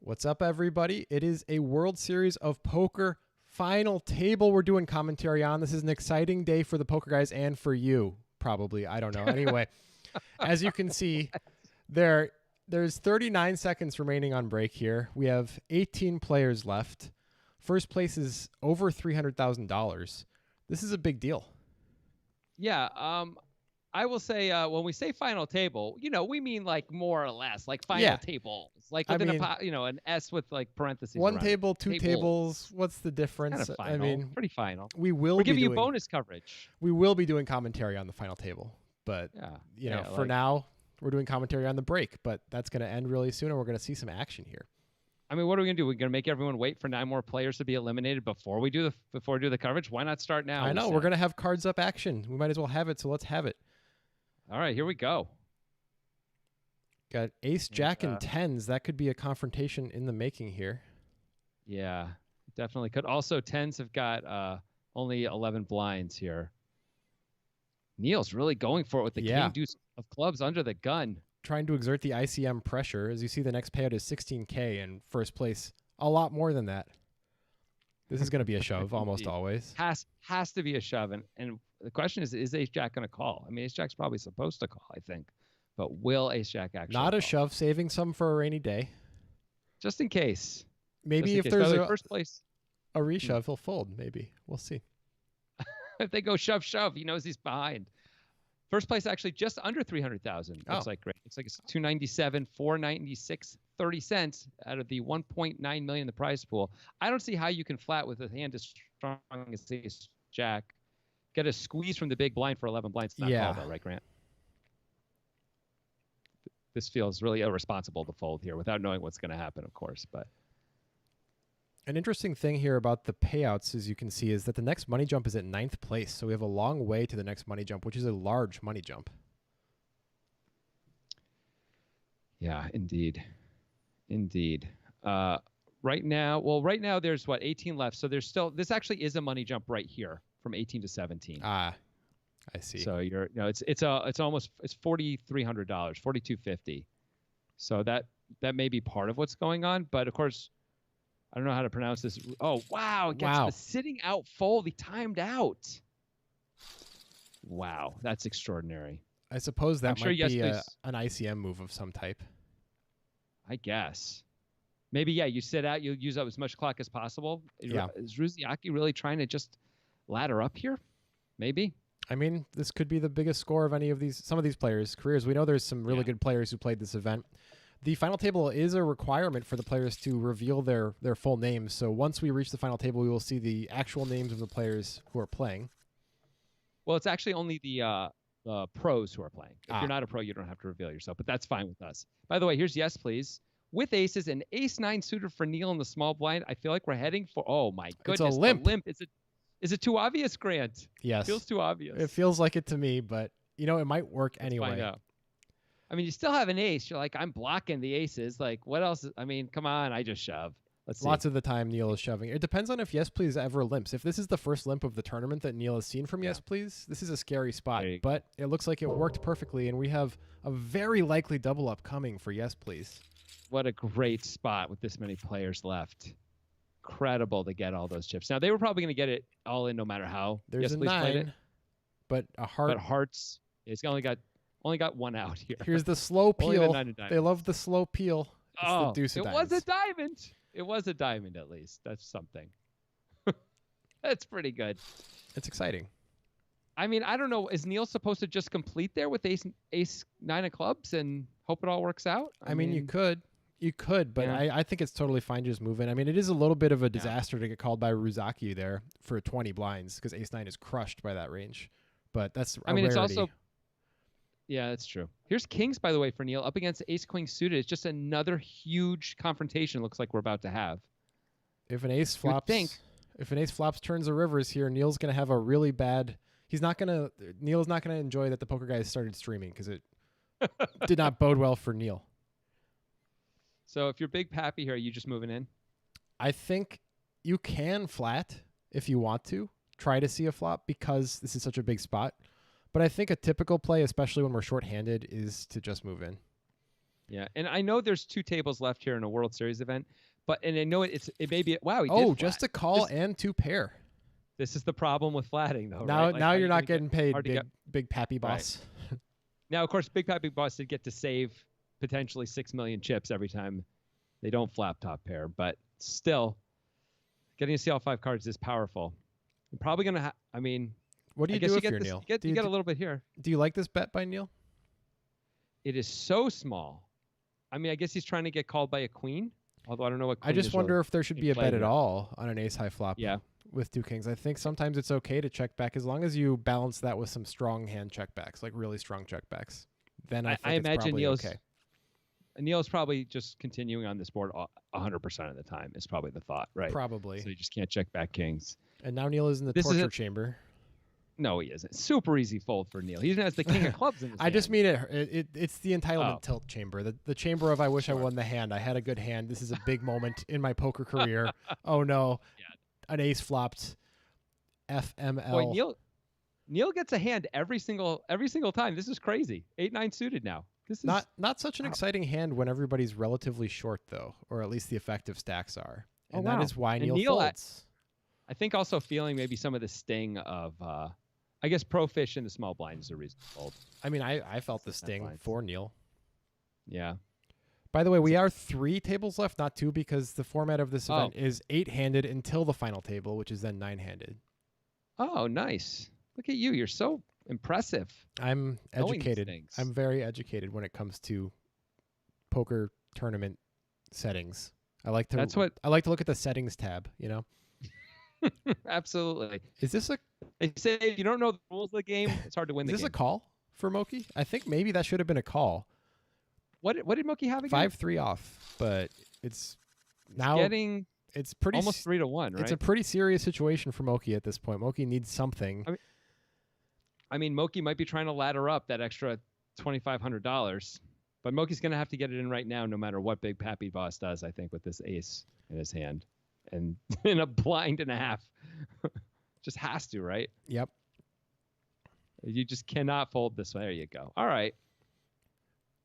What's up, everybody? It is a World Series of Poker final table we're doing commentary on. This is an exciting day for the poker guys and for you, probably. I don't know. Anyway, as you can see, there's 39 seconds remaining on break here. We have 18 players left. First place is over $300,000. This is a big deal. Yeah, I will say when we say final table, we mean like more or less like final tables, like within an S with like parentheses. One table, two tables. What's the difference? Kind of final, I mean, pretty final. We're giving you bonus coverage. We will be doing commentary on the final table, but for now we're doing commentary on the break. But that's going to end really soon, and we're going to see some action here. I mean, what are we going to do? We're going to make everyone wait for 9 more players to be eliminated before we do the coverage. Why not start now? I know we're going to have cards up action. We might as well have it. So let's have it. All right, here we go. Got ace, jack, and tens. That could be a confrontation in the making here. Yeah, definitely could. Also, tens have got only 11 blinds here. Neil's really going for it with the king deuce of clubs under the gun. Trying to exert the ICM pressure. As you see, the next payout is $16K, and first place a lot more than that. This is going to be a shove almost always. Has to be a shove, and the question is ace jack going to call? I mean, ace jack's probably supposed to call, I think, but will ace jack actually not a call? shove, saving some for a rainy day, just in case. Maybe if there's first place a reshove, he'll fold. Maybe we'll see. If they go shove, he knows he's behind. First place actually just under 300,000. Looks like great. Looks like it's 297, 496, 30 cents out of the 1.9 million in the prize pool. I don't see how you can flat with a hand as strong as ace jack. Get a squeeze from the big blind for 11 blinds. Not called though, right, Grant? This feels really irresponsible to fold here without knowing what's going to happen, of course. But an interesting thing here about the payouts, as you can see, is that the next money jump is at 9th place. So we have a long way to the next money jump, which is a large money jump. Yeah, indeed. Right now there's 18 left. So there's still, this actually is a money jump right here from 18 to 17. I see. So it's $4,300, $4,250. So that may be part of what's going on, but of course, I don't know how to pronounce this. Oh, wow. It gets the sitting out fold. He timed out. Wow. That's extraordinary. I suppose that might be an ICM move of some type. I guess. Maybe, you sit out. You use up as much clock as possible. Yeah. Is Ruziaki really trying to just ladder up here? Maybe. I mean, this could be the biggest score of some of these players' careers. We know there's some really good players who played this event. The final table is a requirement for the players to reveal their full names. So once we reach the final table, we will see the actual names of the players who are playing. Well, it's actually only the pros who are playing. If you're not a pro, you don't have to reveal yourself, but that's fine with us. By the way, here's yes, please. With aces and ace-9 suited for Neil in the small blind, I feel like we're heading for, oh my goodness. It's a limp. Is it too obvious, Grant? Yes. It feels too obvious. It feels like it to me, but it might work anyway. Find out. I mean, you still have an ace. You're like, I'm blocking the aces. Like, what else? I mean, come on. I just shove. Let's see. Lots of the time, Neil is shoving. It depends on if Yes Please ever limps. If this is the first limp of the tournament that Neil has seen from Yes Please, this is a scary spot. But it looks like it worked perfectly, and we have a very likely double up coming for Yes Please. What a great spot with this many players left. Incredible to get all those chips. Now, they were probably going to get it all in no matter how. There's a 9, but a heart. But hearts, it's only got one out here. Here's the slow peel. They love the slow peel. It's the deuce of diamonds. Was a diamond. It was a diamond, at least. That's something. That's pretty good. It's exciting. I mean, I don't know. Is Neil supposed to just complete there with ace 9 of clubs and hope it all works out? I mean, you could. You could, but I think it's totally fine just moving. I mean, it is a little bit of a disaster to get called by Ruzaki there for 20 blinds because ace-9 is crushed by that range. But that's a rarity. It's also... Yeah, that's true. Here's kings, by the way, for Neil. Up against ace-queen suited. It's just another huge confrontation looks like we're about to have. If an ace flops turns the rivers here, Neil's going to have a really bad... Neil's not going to enjoy that the poker guys started streaming because it did not bode well for Neil. So if you're Big Pappy here, are you just moving in? I think you can flat if you want to. Try to see a flop because this is such a big spot. But I think a typical play, especially when we're shorthanded, is to just move in. Yeah, and I know there's 2 tables left here in a World Series event, and I know it may be wow. He did flat. Just a call and 2 pair. This is the problem with flatting, though. Now, right? Like, now you're not getting paid, big Pappy Right. Boss. Now, of course, Big Pappy Boss did get to save potentially 6 million chips every time they don't flap top pair, but still, getting to see all 5 cards is powerful. I'm probably gonna. I mean, what do you do if you're Neil? You get a little bit here. Do you like this bet by Neil? It is so small. I mean, I guess he's trying to get called by a queen. Although I don't know what. I just wonder if there should be a bet at all on an ace high flop. Yeah. With 2 kings, I think sometimes it's okay to check back as long as you balance that with some strong hand checkbacks, like really strong checkbacks. Then I think it's imagine probably okay. Neil's probably just continuing on this board 100% of the time is probably the thought, right? Probably. So you just can't check back kings. And now Neil is in the torture chamber. No, he isn't. Super easy fold for Neil. He even has the king of clubs in his hand. just mean it's the entitlement tilt chamber. The chamber of I wish I won the hand. I had a good hand. This is a big moment in my poker career. Oh no. Yeah. An ace flopped. FML. Boy, Neil gets a hand every single time. This is crazy. 8-9 suited now. This is not such an exciting hand when everybody's relatively short though, or at least the effective stacks are. And that is why Neil folds. I think also feeling maybe some of the sting of I guess pro fish in the small blind is a reason to fold. I mean, I felt the sting for Neil. Yeah. By the way, we are 3 tables left, not 2, because the format of this event is 8-handed until the final table, which is then 9-handed. Oh, nice. Look at you. You're so impressive. I'm educated. I'm very educated when it comes to poker tournament settings. I like to look at the settings tab, you know? Absolutely. Is this they say if you don't know the rules of the game, it's hard to win the game. Is this a call for Moki? I think maybe that should have been a call. What did Moki have again? 5-3 off, but it's now it's pretty almost 3-1, right? It's a pretty serious situation for Moki at this point. Moki needs something. I mean, Moki might be trying to ladder up that extra $2,500, but Moki's going to have to get it in right now, no matter what Big Pappy Boss does. I think with this ace in his hand and in a blind and a half, just has to, right? Yep. You just cannot fold this way. There you go. All right.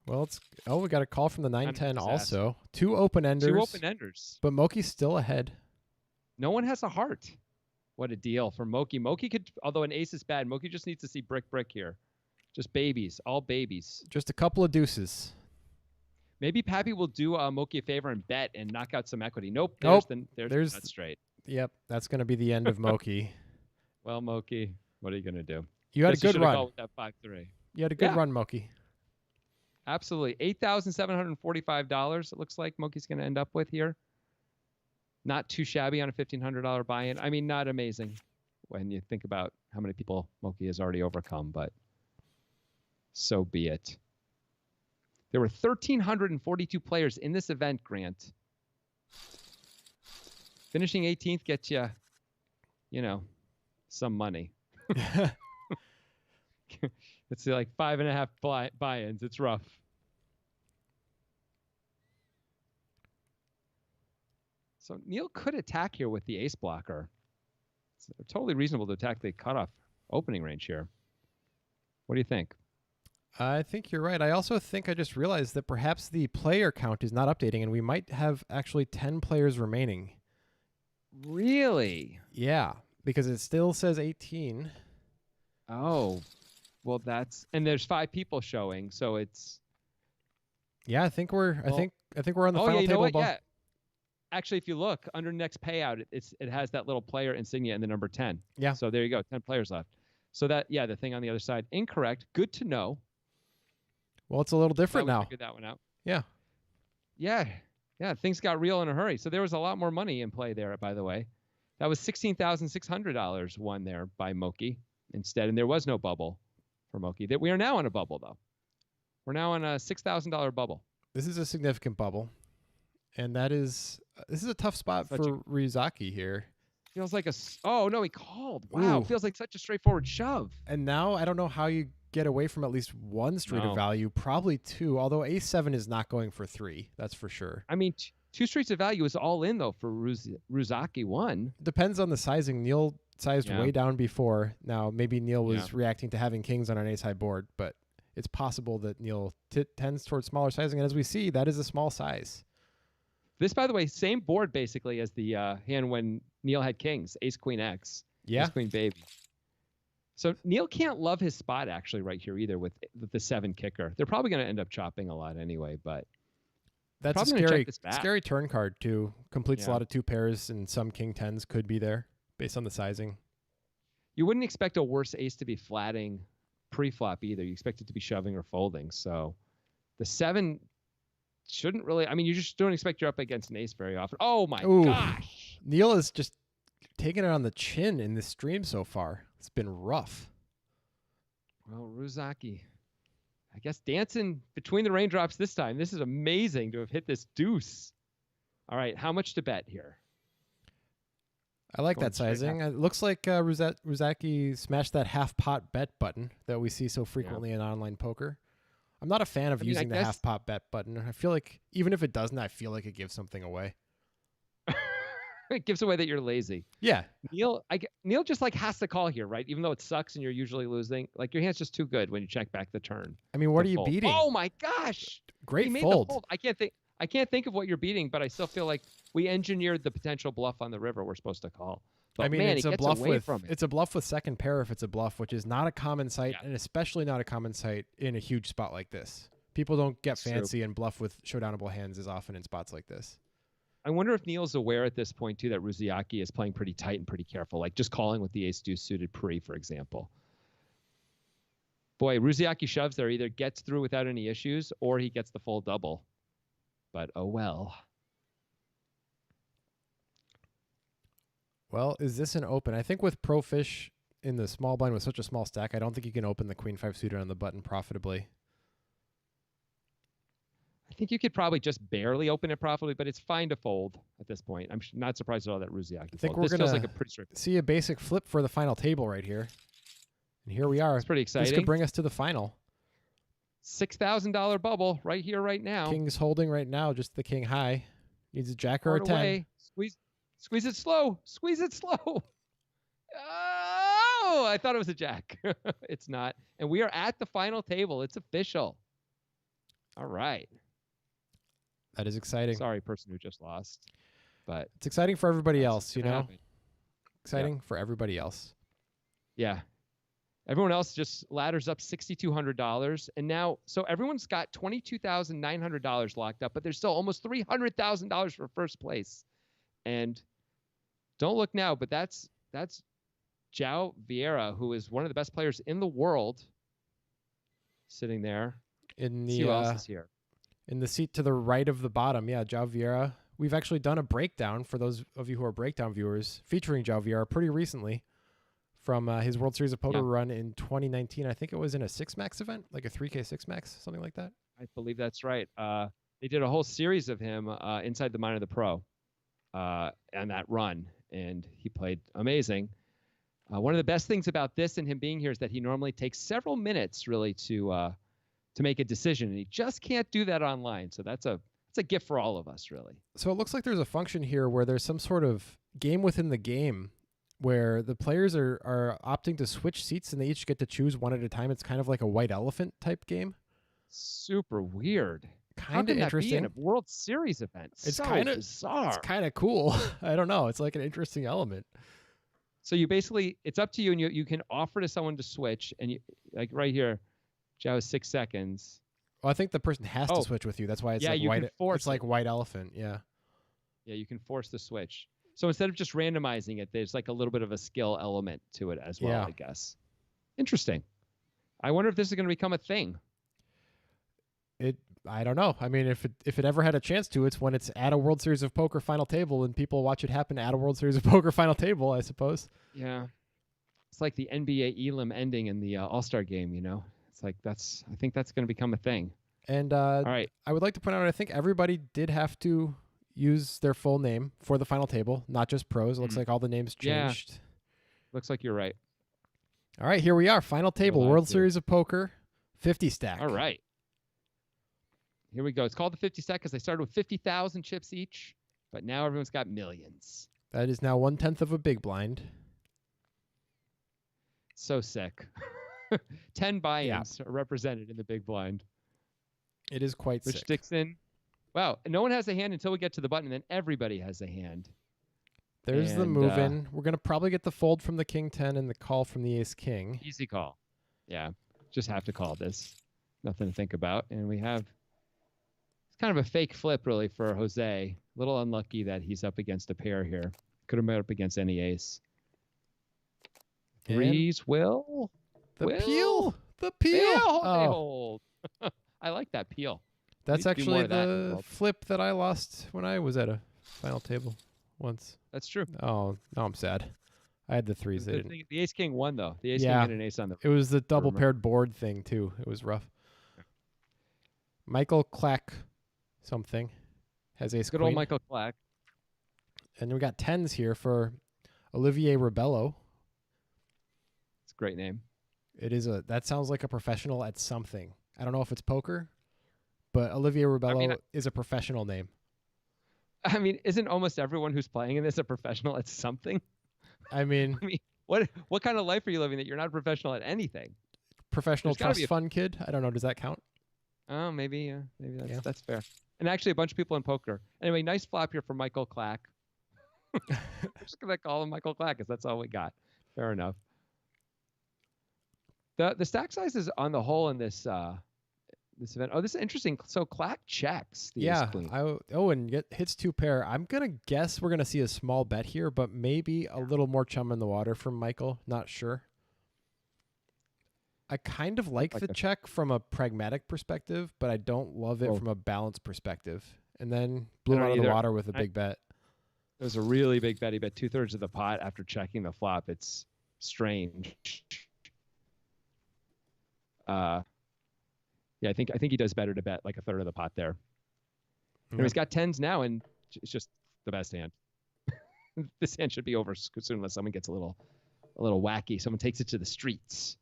Well, we got a call from the 9-10 also. 2 open-enders. 2 open-enders. But Moki's still ahead. No one has a heart. What a deal for Moki. Moki could, although an ace is bad, Moki just needs to see brick here. Just babies, all babies. Just a couple of deuces. Maybe Pappy will do Moki a favor and bet and knock out some equity. Nope. There's that straight. Yep, that's going to be the end of Moki. Well, Moki, what are you going to do? You had a good run. With that 5-3. You had a good run, Moki. Absolutely. $8,745 it looks like Moki's going to end up with here. Not too shabby on a $1,500 buy-in. I mean, not amazing when you think about how many people Moki has already overcome, but so be it. There were 1,342 players in this event, Grant. Finishing 18th gets you, some money. It's like 5.5 buy-ins. It's rough. So Neil could attack here with the ace blocker. It's totally reasonable to attack the cutoff opening range here. What do you think? I think you're right. I also think I just realized that perhaps the player count is not updating, and we might have actually 10 players remaining. Really? Yeah, because it still says 18. Oh, well, and there's 5 people showing, so it's. Yeah, I think we're on the final table. Yeah. Actually, if you look under next payout, it has that little player insignia in the number 10. Yeah. So there you go, 10 players left. So the thing on the other side, incorrect. Good to know. Well, it's a little different now. Figured that one out. Yeah. Yeah. Things got real in a hurry. So there was a lot more money in play there, by the way. That was $16,600 won there by Moki instead, and there was no bubble for Moki. We are now on a bubble, though. We're now on a $6,000 bubble. This is a significant bubble, and this is a tough spot for Ryuzaki here. Feels like oh no, he called. Wow, feels like such a straightforward shove. And now I don't know how you get away from at least one street of value, probably 2. Although Ace-7 is not going for 3, that's for sure. I mean, 2 streets of value is all in though for Ryuzaki 1. Depends on the sizing. Neil sized way down before. Now maybe Neil was reacting to having kings on an ace high board, but it's possible that Neil tends towards smaller sizing. And as we see, that is a small size. This, by the way, same board basically as the hand when Neil had kings, ace, queen, X. Yeah. Ace, queen, baby. So Neil can't love his spot actually right here either with the 7 kicker. They're probably going to end up chopping a lot anyway, but that's a scary turn card too. Completes a lot of 2 pairs, and some king 10s could be there based on the sizing. You wouldn't expect a worse ace to be flatting pre-flop either. You expect it to be shoving or folding. So the 7 shouldn't really. I mean, you just don't expect you're up against an ace very often. Oh my gosh! Neil is just taking it on the chin in this stream so far. It's been rough. Well, Ruzaki, I guess dancing between the raindrops this time. This is amazing to have hit this deuce. All right, how much to bet here? I like that sizing. It looks like Ruzaki smashed that half pot bet button that we see so frequently in online poker. I'm not a fan of using the half pot bet button. I feel like even if it doesn't, I feel like it gives something away. It gives away that you're lazy. Yeah. Neil just like has to call here, right? Even though it sucks and you're usually losing, like your hand's just too good when you check back the turn. I mean, what are you beating? Oh my gosh! Great fold. I can't think of what you're beating, but I still feel like we engineered the potential bluff on the river we're supposed to call. But I mean, man, it's a bluff with second pair if it's a bluff, which is not a common sight, and especially not a common sight in a huge spot like this. People don't get fancy and bluff with showdownable hands as often in spots like this. I wonder if Neil's aware at this point, too, that Ruzaki is playing pretty tight and pretty careful, like just calling with the ace-deuce suited pre, for example. Boy, Ruzaki shoves there, either gets through without any issues or he gets the full double. But oh well. Well, is this an open? I think with Pro Fish in the small blind with such a small stack, I don't think you can open the queen 5 suited on the button profitably. I think you could probably just barely open it profitably, but it's fine to fold at this point. I'm not surprised at all that Ruzaki. I think we're going to see a basic flip for the final table right here. And here we are. It's pretty exciting. This could bring us to the final. $6,000 bubble right here, right now. King's holding right now, just the king high. Needs a jack or a 10. Away. Squeeze it slow. Squeeze it slow. Oh, I thought it was a jack. It's not. And we are at the final table. It's official. All right. That is exciting. Sorry, person who just lost. But it's exciting for everybody else, you know? Exciting for everybody else. Yeah. Everyone else just ladders up $6,200. And now, so everyone's got $22,900 locked up, but there's still almost $300,000 for first place. And don't look now, but that's João Vieira, who is one of the best players in the world, sitting there. In the, see who else is here. In the seat to the right of the bottom, yeah, João Vieira. We've actually done a breakdown for those of you who are breakdown viewers featuring João Vieira pretty recently from his World Series of Poker run in 2019. I think it was in a 6max event, like a 3K 6max, something like that. I believe that's right. They did a whole series of him inside the Mind of the Pro on that run, and he played amazing. One of the best things about this and him being here is that he normally takes several minutes really to make a decision, and he just can't do that online. So it's a gift for all of us, really. So it looks like there's a function here where there's some sort of game within the game where the players are opting to switch seats and they each get to choose one at a time. It's kind of like a white elephant type game. Super weird. Kind of interesting. How can that be in a World Series event? It's so kind of bizarre. It's kind of cool. I don't know. It's like an interesting element. So you basically, it's up to you, and you can offer to someone to switch, and you, like right here, Joe is 6 seconds. Well, I think the person has to switch with you. That's why it's like white. It's like white elephant. Yeah. Yeah, you can force the switch. So instead of just randomizing it, there's like a little bit of a skill element to it as well, I guess. Interesting. I wonder if this is going to become a thing. I don't know. I mean, if it ever had a chance to, it's when it's at a World Series of Poker final table and people watch it happen at a World Series of Poker final table, I suppose. Yeah. It's like the NBA Elam ending in the All-Star game, you know? It's like I think that's going to become a thing. And all right. I would like to point out, I think everybody did have to use their full name for the final table, not just pros. It looks like all the names changed. Yeah. Looks like you're right. All right, here we are. Final table, World Series of Poker, 50 stack. All right. Here we go. It's called the 50 stack because they started with 50,000 chips each, but now everyone's got millions. That is now 1/10 of a big blind. So sick. 10 buy-ins are represented in the big blind. It is quite Which sick. sticks in. Wow. No one has a hand until we get to the button, and then everybody has a hand. There's the move in. We're going to probably get the fold from the king 10 and the call from the ace king. Easy call. Yeah. Just have to call this. Nothing to think about. And we have, it's kind of a fake flip, really, for Jose. A little unlucky that he's up against a pair here. Could have been up against any ace. Threes will. The peel. The peel. Oh. I like that peel. That's actually the flip that I lost when I was at a final table once. That's true. Oh, now I'm sad. I had the threes. The ace king won, though. The ace king had an ace on the. It was the double paired board thing, too. It was rough. Michael Clack something has ace queen. Good old Michael Clack. And we got tens here for Olivier Rebello. It's a great name. It is that sounds like a professional at something. I don't know if it's poker, but Olivier Rebello is a professional name. I mean, isn't almost everyone who's playing in this a professional at something? I mean, what kind of life are you living that you're not a professional at anything? Professional trust fund kid? I don't know. Does that count? Oh, maybe that's fair. And actually, a bunch of people in poker. Anyway, nice flop here for Michael Clack. I'm just gonna call him Michael Clack because that's all we got. Fair enough. The stack size is on the whole in this this event. Oh, this is interesting. So Clack checks the ace queen. And hits two pair. I'm gonna guess we're gonna see a small bet here, but maybe a little more chum in the water from Michael. Not sure. I kind of like the check from a pragmatic perspective, but I don't love it from a balance perspective. And then blew out of the water with a big bet. It was a really big bet. He bet 2/3 of the pot after checking the flop. It's strange. Yeah, I think he does better to bet like a third of the pot there. And he's got tens now, and it's just the best hand. This hand should be over soon unless someone gets a little wacky. Someone takes it to the streets.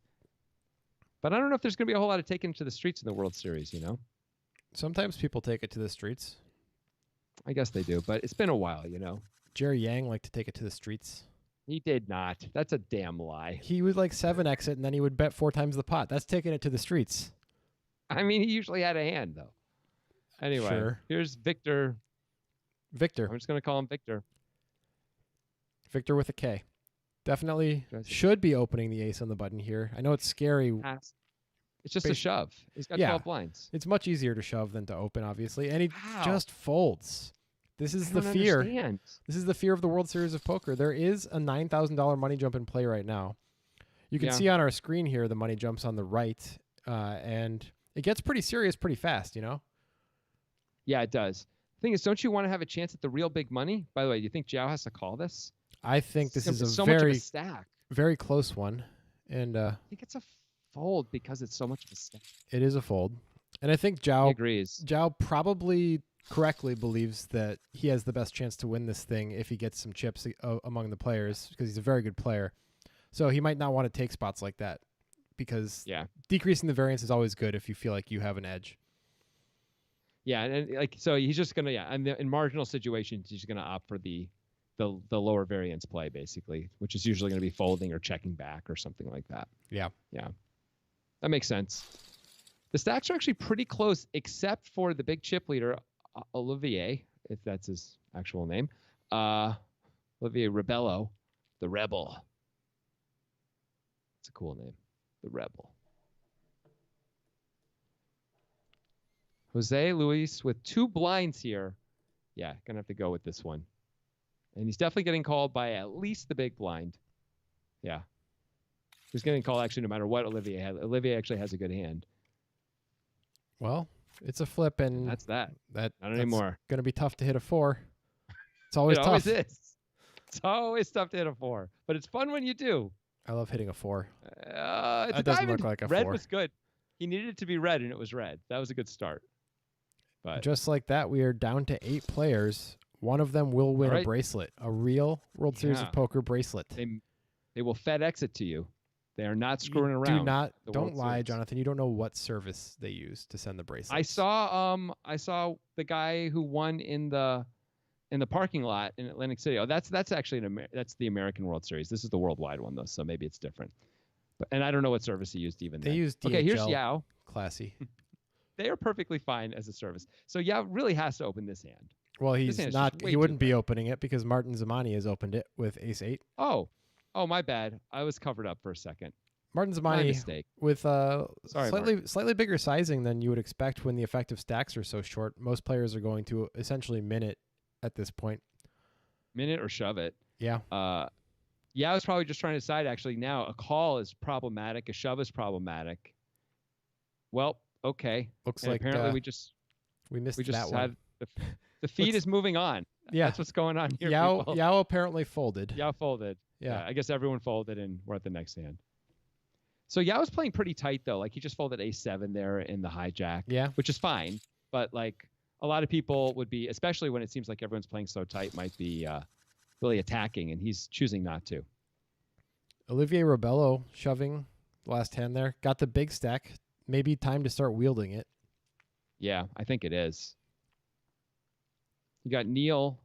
But I don't know if there's going to be a whole lot of taking it to the streets in the World Series, you know? Sometimes people take it to the streets. I guess they do, but it's been a while, you know? Jerry Yang liked to take it to the streets. He did not. That's a damn lie. He would like 7x it, and then he would bet 4 times the pot. That's taking it to the streets. I mean, he usually had a hand, though. Anyway, Here's Victor. Victor. I'm just going to call him Victor. Victor with a K. Definitely should be opening the ace on the button here. I know it's scary. It's just a shove. He's got 12 blinds. It's much easier to shove than to open, obviously. And he just folds. This is the fear. This is the fear of the World Series of Poker. There is a $9,000 money jump in play right now. You can see on our screen here the money jumps on the right. And it gets pretty serious pretty fast, you know? Yeah, it does. The thing is, don't you want to have a chance at the real big money? By the way, do you think Zhao has to call this? I think this is so much of a stack. Very close one. And I think it's a fold because it's so much of a stack. It is a fold. And I think Zhao agrees. Zhao probably correctly believes that he has the best chance to win this thing if he gets some chips among the players because he's a very good player. So he might not want to take spots like that because decreasing the variance is always good if you feel like you have an edge. Yeah, and like so he's just gonna in marginal situations he's gonna opt for the lower variance play basically, which is usually gonna be folding or checking back or something like that. Yeah, that makes sense. The stacks are actually pretty close, except for the big chip leader Olivier, if that's his actual name, Olivier Rebello, the Rebel. It's a cool name, the Rebel. Jose Luis with 2 blinds here. Yeah, gonna have to go with this one. And he's definitely getting called by at least the big blind. Yeah. He's getting called actually no matter what Olivier has. Olivier actually has a good hand. Well, it's a flip, and that's that. Not that's anymore. Gonna be tough to hit a 4. It's always tough. Always is. It's always tough to hit a 4, but it's fun when you do. I love hitting a 4. It doesn't look like a 4. Red was good. He needed it to be red, and it was red. That was a good start. But just like that, we are down to 8 players. One of them will win a bracelet, a real World Series of Poker bracelet. They will FedEx it to you. They are not screwing around. Don't lie, Jonathan. You don't know what service they use to send the bracelet. I saw the guy who won in the parking lot in Atlantic City. Oh, that's actually that's the American World Series. This is the worldwide one though, so maybe it's different. And I don't know what service he used even They then. used DHL. Okay, here's Yao. Classy. They are perfectly fine as a service. So Yao really has to open this hand. Well, he's hand is not. just way He wouldn't too be good. opening it because Martin Zamani has opened it with Ace 8. Oh, my bad. I was covered up for a second. Martin My Zamani mistake. with Sorry, slightly bigger sizing than you would expect when the effective stacks are so short. Most players are going to essentially min it at this point. Min it or shove it. Yeah. Yeah, I was probably just trying to decide actually now a call is problematic, a shove is problematic. Well, okay. Looks and like apparently we missed we just that had one. the feed is moving on. Yeah. That's what's going on here. Yao apparently folded. Yao folded. Yeah. I guess everyone folded and we're at the next hand. So Yao was playing pretty tight though. Like he just folded Ace-7 there in the hijack. Yeah. Which is fine. But like a lot of people would be, especially when it seems like everyone's playing so tight, might be really attacking, and he's choosing not to. Olivier Robello shoving the last hand there. Got the big stack. Maybe time to start wielding it. Yeah, I think it is. You got Neil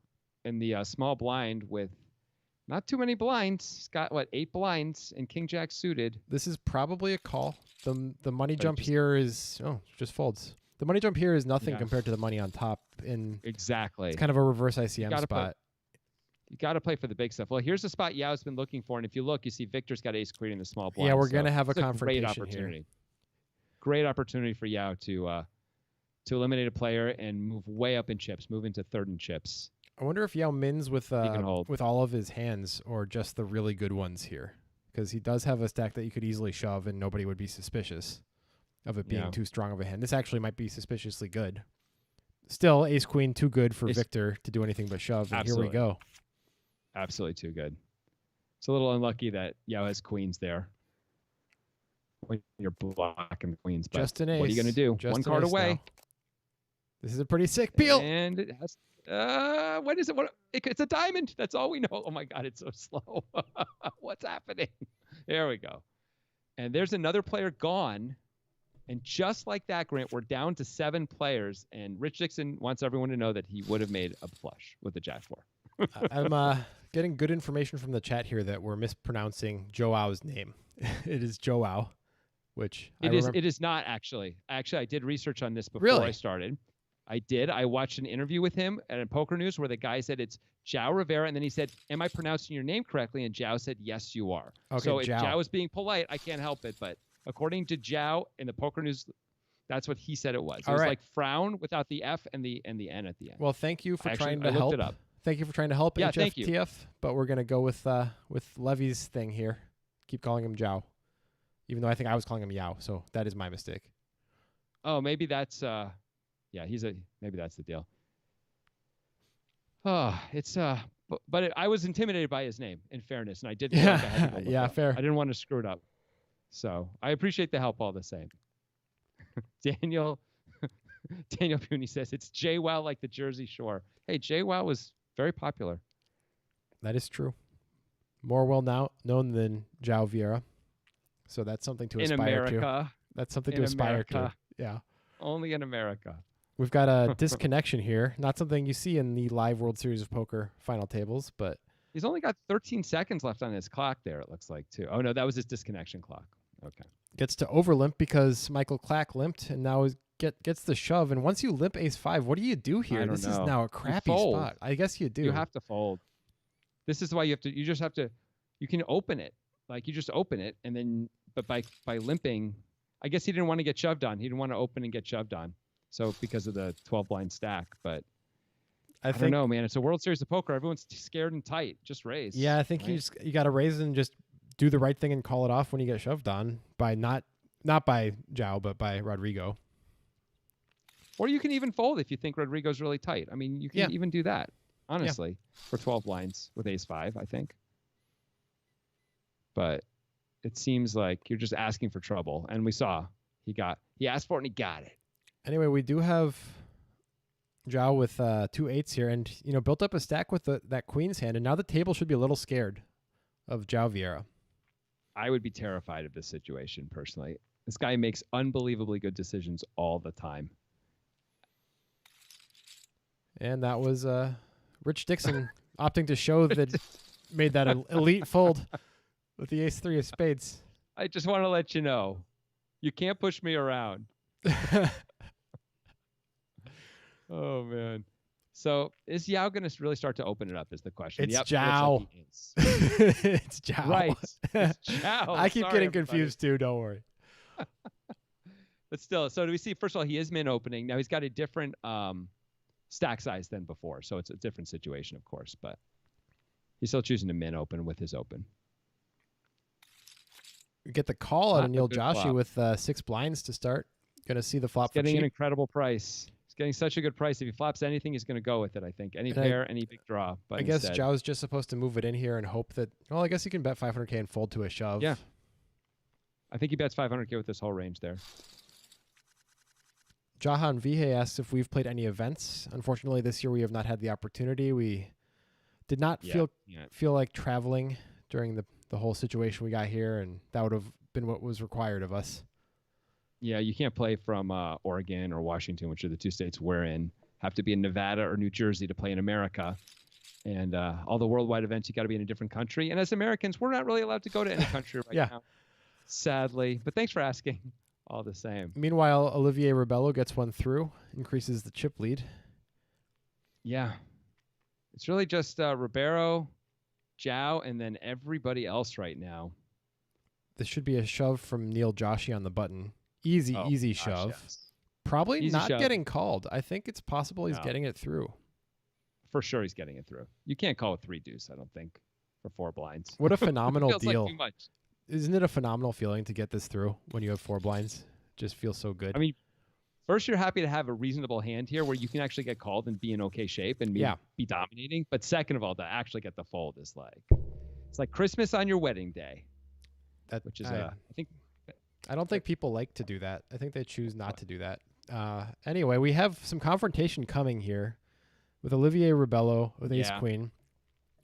in the small blind with not too many blinds. He's got, 8 blinds and King Jack suited. This is probably a call. The money jump here is... Oh, just folds. The money jump here is nothing compared to the money on top. Exactly. It's kind of a reverse ICM spot. You got to play for the big stuff. Well, here's the spot Yao's been looking for, and if you look, you see Victor's got ace queen in the small blind. Yeah, we're going to have a confrontation great opportunity. here. Great opportunity for Yao to eliminate a player and move way up in chips, move into third in chips. I wonder if Yao mins with all of his hands or just the really good ones here, because he does have a stack that you could easily shove and nobody would be suspicious of it being too strong of a hand. This actually might be suspiciously good. Still, ace queen too good for Victor to do anything but shove. And here we go. Absolutely too good. It's a little unlucky that Yao has queens there when you're blocking the queens. But just an ace. What are you going to do? Just one card away. Now. This is a pretty sick peel. And it has. What is it? It's a diamond. That's all we know. Oh my God, it's so slow. What's happening? There we go. And there's another player gone. And just like that, Grant, we're down to 7 players. And Rich Dixon wants everyone to know that he would have made a flush with the Jack 4. I'm getting good information from the chat here that we're mispronouncing Joao's name. It is Joao, which it is not actually. Actually, I did research on this before I started. I did. I watched an interview with him at Poker News where the guy said it's Joao Rivera, and then he said, "Am I pronouncing your name correctly?" And Joao said, "Yes, you are." Okay, so if Joao is being polite, I can't help it. But according to Joao in the Poker News, that's what he said it was. It was like frown without the F and the N at the end. Well, thank you for trying to help. I looked it up. Thank you for trying to help HFTF, thank you. But we're going to go with Levy's thing here. Keep calling him Joao, even though I think I was calling him Yao, so that is my mistake. Oh, maybe that's maybe that's the deal. Oh, it's but I was intimidated by his name, in fairness, and I didn't. Fair. I didn't want to screw it up, so I appreciate the help all the same. Daniel Pooney says it's JWoww like the Jersey Shore. Hey, JWoww was very popular. That is true. More well known than Joao Vieira. So that's something to aspire to. That's something to aspire to. Yeah. Only in America. We've got a disconnection here. Not something you see in the live World Series of Poker final tables, but he's only got 13 seconds left on his clock there, it looks like, too. Oh, no, that was his disconnection clock. Okay. Gets to overlimp because Michael Clack limped and now gets the shove. And once you limp ace-5, what do you do here? This is now a crappy spot. I guess you do. You have to fold. This is why you can open it. Like you just open it and then, but by limping, I guess he didn't want to get shoved on. He didn't want to open and get shoved on. So because of the 12 blind stack, but I don't know, man. It's a World Series of Poker. Everyone's scared and tight. Just raise. Yeah, I think you got to raise and just do the right thing and call it off when you get shoved on by not by Joao, but by Rodrigo. Or you can even fold if you think Rodrigo's really tight. I mean, you can even do that, honestly, for 12 blinds with ace-5, I think. But it seems like you're just asking for trouble. And we saw he asked for it and he got it. Anyway, we do have Joao with 2 8s here and, built up a stack with that queen's hand. And now the table should be a little scared of Joao Vieira. I would be terrified of this situation, personally. This guy makes unbelievably good decisions all the time. And that was Rich Dixon opting to show that made that an elite fold with the ace-3 of spades. I just want to let you know, you can't push me around. Oh man. So is Yao going to really start to open it up? Is the question. It's Yep, Zhao. looks like he is. It's Zhao. Right. It's Zhao. I keep Sorry, getting everybody. confused too. Don't worry. But still, so do we see? First of all, he is min opening. Now he's got a different stack size than before, so it's a different situation, of course. But he's still choosing to min open with his open. We get the call out of Neil Good Joshi flop. with 6 blinds to start. Going to see the flop for Getting an cheap. incredible price. He's getting such a good price. If he flops anything, he's going to go with it, I think. Any pair, any big draw. But I guess instead, Zhao's just supposed to move it in here and hope that. Well, I guess he can bet 500K and fold to a shove. Yeah. I think he bets 500K with this whole range there. Jahan Vihe asks if we've played any events. Unfortunately, this year we have not had the opportunity. We did not feel like traveling during the whole situation we got here, and that would have been what was required of us. Yeah, you can't play from Oregon or Washington, which are the 2 states we're in. Have to be in Nevada or New Jersey to play in America. And all the worldwide events, you got to be in a different country. And as Americans, we're not really allowed to go to any country right now, sadly. But thanks for asking. All the same. Meanwhile, Olivier Rebello gets one through, increases the chip lead. Yeah. It's really just Ribeiro, Zhao, and then everybody else right now. This should be a shove from Neil Joshi on the button. Easy shove. Yes. Probably Easy not shove. Getting called. I think it's possible he's getting it through. For sure he's getting it through. You can't call it 3 deuce, I don't think, for 4 blinds. What a phenomenal Feels deal. like too much. Isn't it a phenomenal feeling to get this through when you have 4 blinds? Just feels so good. I mean, first, you're happy to have a reasonable hand here where you can actually get called and be in okay shape and be dominating. But second of all, to actually get the fold is it's like Christmas on your wedding day. Which is I don't think people like to do that. I think they choose not to do that. Anyway, we have some confrontation coming here with Olivier Rebello with Ace Queen.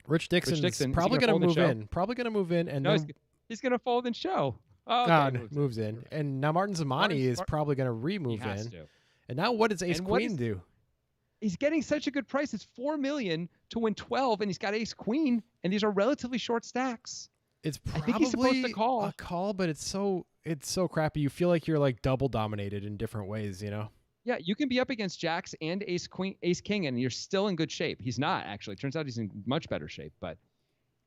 Rich Dixon's probably going to move in. Probably going to move in, and then he's going to fold and show. Moves in. And now Martin Zamani is probably going to remove in. And now what does Ace Queen do? He's getting such a good price. It's $4 million to win 12, and he's got Ace Queen, and these are relatively short stacks. It's probably I think he's supposed to call. A call, but it's so crappy. You feel like you're like double dominated in different ways, you know? Yeah, you can be up against jacks and Ace King, and you're still in good shape. He's not, actually. Turns out he's in much better shape, but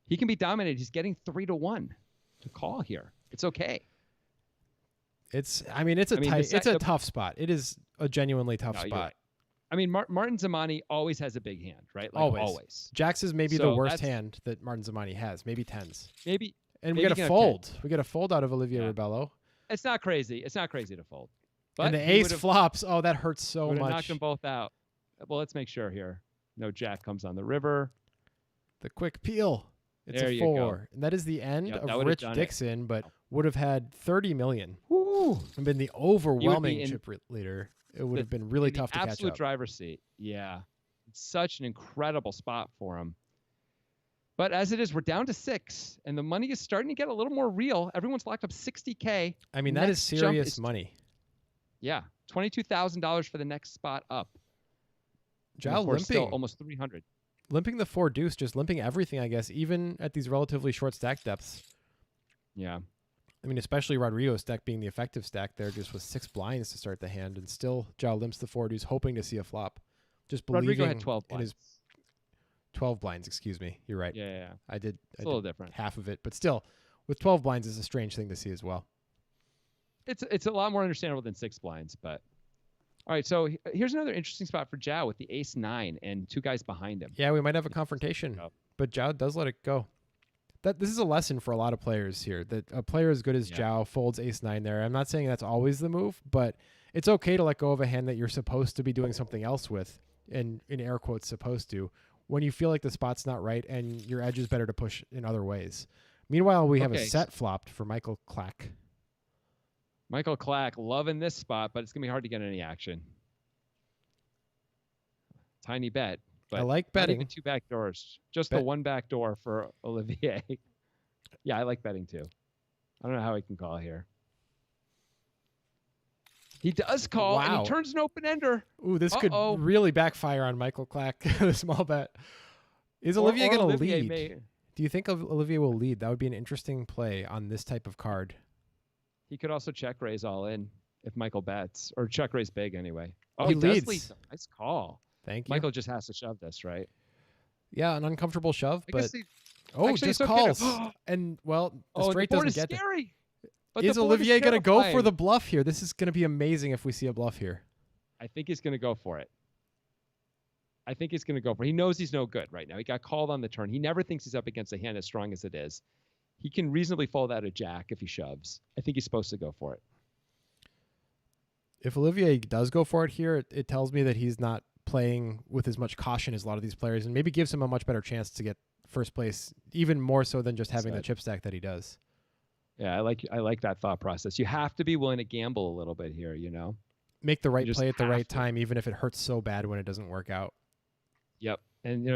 he can be dominated. He's getting 3-1 to call here. It's okay. It's a tough spot. It is a genuinely tough spot. Right. I mean, Martin Zamani always has a big hand, right? Like always. Jacks is maybe the worst hand that Martin Zamani has. Maybe 10s. Maybe. And we get a fold. We get a fold out of Olivier Rebello. It's not crazy. It's not crazy to fold. But and the ace flops. Oh, that hurts so much. Knocked them both out. Well, let's make sure here. No jack comes on the river. The quick peel. It's there a 4. And that is the end of Rich Dixon, but would have had 30 million. Woo. And been the overwhelming chip leader. It would have been really tough to catch up. Absolute driver's seat. Yeah. It's such an incredible spot for him. But as it is, we're down to 6, and the money is starting to get a little more real. Everyone's locked up $60K. I mean, that is serious money. Yeah. $22,000 for the next spot up. Zhao limping. Still almost 300. Limping the 4 deuce, just limping everything, I guess, even at these relatively short stack depths. Yeah. I mean, especially Rodrigo's stack being the effective stack there, just with 6 blinds to start the hand, and still Zhao limps the 4 deuce, hoping to see a flop. Just believing Rodrigo had 12 blinds. in his 12 blinds, excuse me. You're right. Yeah. I did a little different. Half of it, but still, with 12 blinds is a strange thing to see as well. It's a lot more understandable than 6 blinds, but all right. So here's another interesting spot for Zhao with the ace 9 and 2 guys behind him. Yeah, we might have a confrontation, but Zhao does let it go. This is a lesson for a lot of players here, that a player as good as Zhao folds ace 9 there. I'm not saying that's always the move, but it's okay to let go of a hand that you're supposed to be doing something else with, and in air quotes supposed to, when you feel like the spot's not right and your edge is better to push in other ways. Meanwhile, we have a set flopped for Michael Clack. Michael Clack loving this spot, but it's going to be hard to get any action. Tiny bet. But I like betting. Not even 2 back doors. Just the 1 back door for Olivier. Yeah, I like betting too. I don't know how he can call here. He does call, and he turns an open-ender. Ooh, this could really backfire on Michael Clack. A small bet. Is Olivier going to lead? Do you think Olivier will lead? That would be an interesting play on this type of card. He could also check raise all in if Michael bets, or check raise big anyway. Oh, He he leads. does lead. Nice call. Thank you. Michael just has to shove this, right? Yeah, an uncomfortable shove, I but guess just it's okay calls. to- And well, the Oh, straight the board doesn't is get scary. But there. Is the board Olivier going to go for terrifying. the bluff here? This is going to be amazing if we see a bluff here. I think he's going to go for it. I think he's going to go for it. He knows he's no good right now. He got called on the turn. He never thinks he's up against a hand as strong as it is. He can reasonably fold out a jack if he shoves. I think he's supposed to go for it. If Olivier does go for it here, it tells me that he's not playing with as much caution as a lot of these players, and maybe gives him a much better chance to get first place, even more so than just having the chip stack that he does. Yeah, I like that thought process. You have to be willing to gamble a little bit here, Make the right play at the right time, even if it hurts so bad when it doesn't work out. Yep, and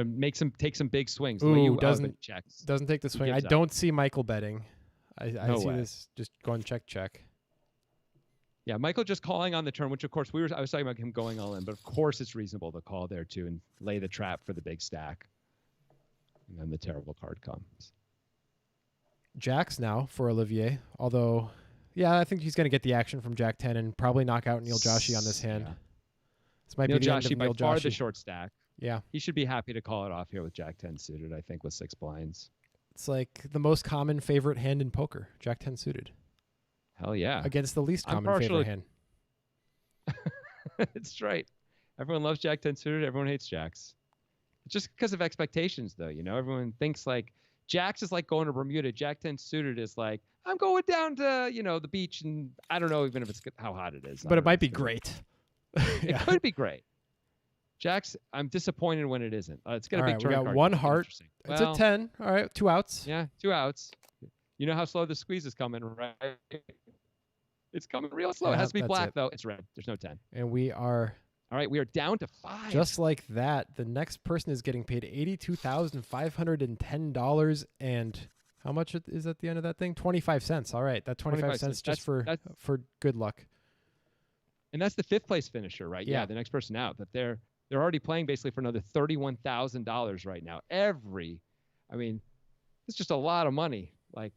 take some big swings. Ooh, doesn't take the swing. I don't see Michael betting. I see this just going check. Yeah, Michael just calling on the turn, which of course I was talking about him going all in, but of course it's reasonable to call there too and lay the trap for the big stack. And then the terrible card comes. Jacks now for Olivier, although, yeah, I think he's going to get the action from Jack 10 and probably knock out Neil Joshi on this hand. Yeah. This might be the end of by Neil far Joshi. the short stack. Yeah. He should be happy to call it off here with Jack 10 suited, I think, with 6 blinds. It's like the most common favorite hand in poker, Jack 10 suited. Hell yeah. Against the least common favorite hand. It's right. Everyone loves Jack 10 suited. Everyone hates Jacks. It's just because of expectations, though. Everyone thinks like Jacks is like going to Bermuda. Jack 10 suited is like, I'm going down to, the beach, and I don't know even if it's how hot it is. But it might be great. It could be great. Jacks, I'm disappointed when it isn't. It's going to be turn card. We got one heart. It's a 10. All right, 2 outs. Yeah, 2 outs. You know how slow the squeeze is coming, right? It's coming real slow. It has to be black, though. It's red. There's no 10. And we are... All right, we are down to 5. Just like that, the next person is getting paid $82,510. And how much is at the end of that thing? 25 cents. All right, that 25 cents just for good luck. And that's the 5th place finisher, right? Yeah, the next person out. But they're already playing basically for another $31,000 right now. It's just a lot of money. Like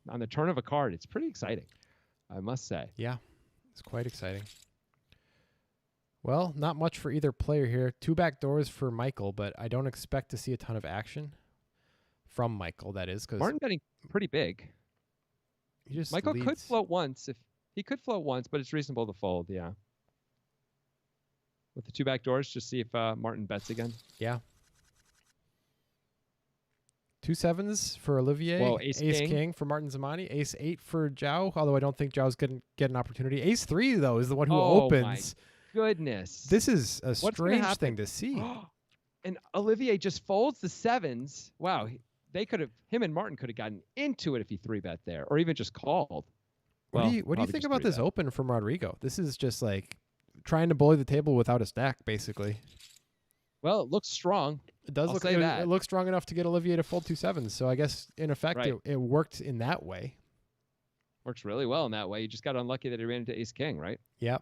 on the turn of a card, it's pretty exciting, I must say. Yeah, it's quite exciting. Well, not much for either player here. 2 back doors for Michael, but I don't expect to see a ton of action from Michael, that is. Cause Martin betting pretty big. Michael could float once. He could float once, but it's reasonable to fold, yeah. With the 2 back doors, just see if Martin bets again. Yeah. 2 7s for Olivier. Whoa, Ace King for Martin Zamani. Ace 8 for Zhao, although I don't think Zhao's going to get an opportunity. Ace 3, though, is the one who opens. Goodness. This is a strange thing to see. And Olivier just folds the 7s. Wow. Him and Martin could have gotten into it if he 3-bet there, or even just called. What do you think about this open from Rodrigo? This is just like trying to bully the table without a stack, basically. Well, it looks strong. It does look like it looks strong enough to get Olivier to fold 2 7s. So I guess in effect it worked in that way. Works really well in that way. You just got unlucky that he ran into Ace King, right? Yep.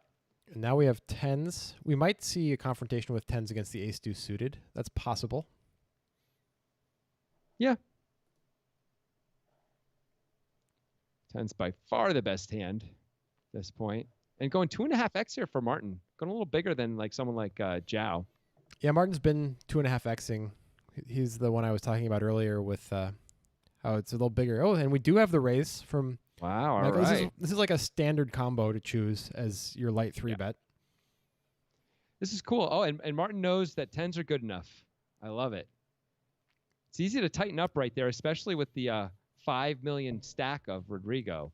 And now we have 10s. We might see a confrontation with 10s against the Ace Deuce suited. That's possible. Yeah. 10's by far the best hand at this point. And going 2.5x here for Martin. Going a little bigger than like someone like Zhao. Yeah, Martin's been 2.5xing. He's the one I was talking about earlier with how it's a little bigger. Oh, and we do have the raise from... Wow, all right. This is like a standard combo to choose as your light 3-bet. This is cool. Oh, and Martin knows that 10s are good enough. I love it. It's easy to tighten up right there, especially with the 5 million stack of Rodrigo,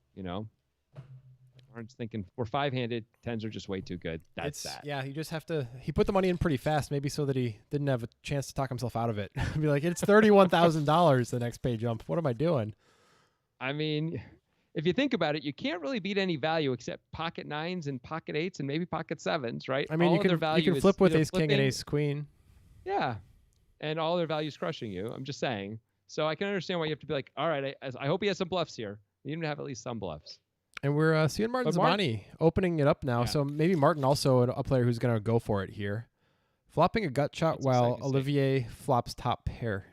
Martin's thinking, we're 5-handed, 10s are just way too good. That's that. Yeah, you just have to... He put the money in pretty fast, maybe so that he didn't have a chance to talk himself out of it. Be like, it's $31,000 the next pay jump. What am I doing? I mean... If you think about it, you can't really beat any value except pocket 9s and pocket 8s and maybe pocket 7s, right? I mean, you can flip with Ace King and Ace Queen. Yeah, and all their values crushing you. I'm just saying. So I can understand why you have to be like, all right, I hope he has some bluffs here. You need to have at least some bluffs. And we're seeing Martin Zamani opening it up now. Yeah. So maybe Martin also a player who's going to go for it here. Flopping a gut shot while Olivier flops top pair.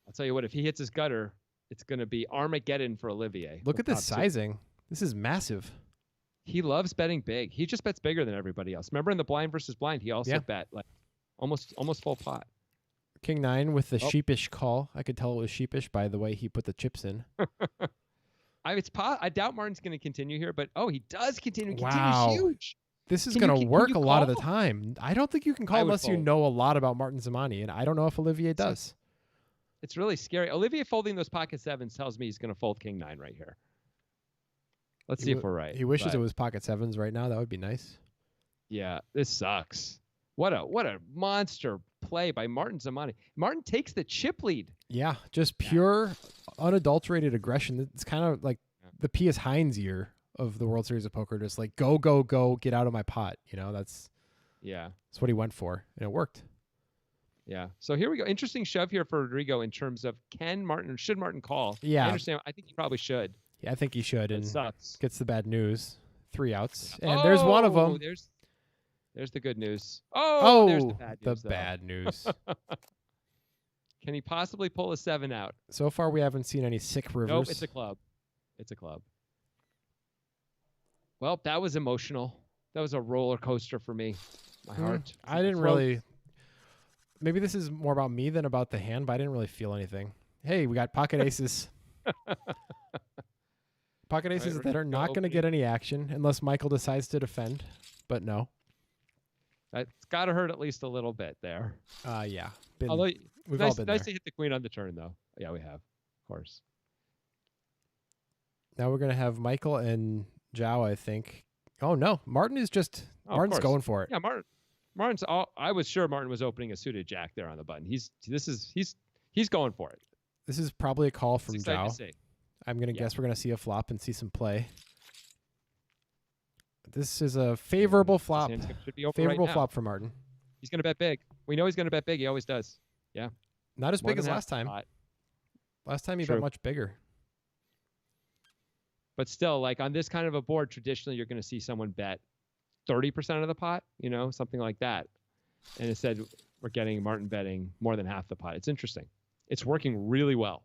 I'll tell you what, if he hits his gutter, it's going to be Armageddon for Olivier. Look at this sizing. This is massive. He loves betting big. He just bets bigger than everybody else. Remember in the blind versus blind, he also bet like almost full pot. King 9 with the sheepish call. I could tell it was sheepish by the way he put the chips in. I doubt Martin's going to continue here, but he does continue. Wow. Continues huge. This is going to work a lot of the time. I don't think you can call unless you know a lot about Martin Zamani, and I don't know if Olivier does. It's really scary. Olivier folding those pocket sevens tells me he's going to fold King 9 right here. Let's see if we're right. He wishes it was pocket sevens right now. That would be nice. Yeah, this sucks. What a monster play by Martin Zamani. Martin takes the chip lead. Yeah, just pure, unadulterated aggression. It's kind of like the P.S. Hines year of the World Series of Poker. Just like, go, go, go, get out of my pot. That's what he went for, and it worked. Yeah. So here we go. Interesting shove here for Rodrigo in terms of should Martin call? Yeah. I understand. I think he probably should. Yeah, I think he should. And sucks. Gets the bad news. 3 outs. And there's one of them. There's the good news. There's the bad news. Bad news. Can he possibly pull a 7 out? So far, we haven't seen any sick rivers. Nope, it's a club. It's a club. Well, that was emotional. That was a roller coaster for me. My heart. I didn't really. Maybe this is more about me than about the hand, but I didn't really feel anything. Hey, we got pocket aces. Pocket aces that are not going to get any action unless Michael decides to defend. But no. It's got to hurt at least a little bit there. Yeah. Although we've all been nice there. to hit the queen on the turn, though. Yeah, we have. Of course. Now we're going to have Michael and Zhao, I think. Oh, no. Martin is just... Martin's going for it. Yeah, Martin's... I was sure Martin was opening a suited jack there on the button. He's going for it. This is probably a call from Zhao. I'm going to guess we're going to see a flop and see some play. This is a favorable flop. Favorable flop for Martin. He's going to bet big. We know he's going to bet big. He always does. Yeah. Not as big as last time. Last time he bet much bigger. But still, like on this kind of a board, traditionally you're going to see someone bet 30% of the pot, something like that. And instead, we're getting Martin betting more than half the pot. It's interesting. It's working really well.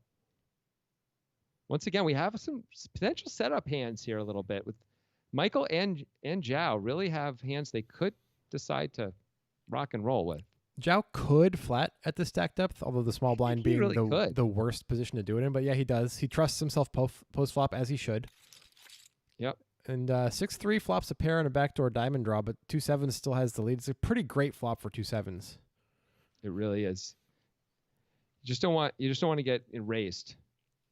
Once again, we have some potential setup hands here a little bit with Michael and Zhao really have hands they could decide to rock and roll with. Zhao could flat at the stack depth, although the small blind being the worst position to do it in. But yeah, he does. He trusts himself post flop as he should. Yep. And 6-3 flops a pair and a backdoor diamond draw, but 2-7 still has the lead. It's a pretty great flop for 2-7s. It really is. You just don't want to get erased.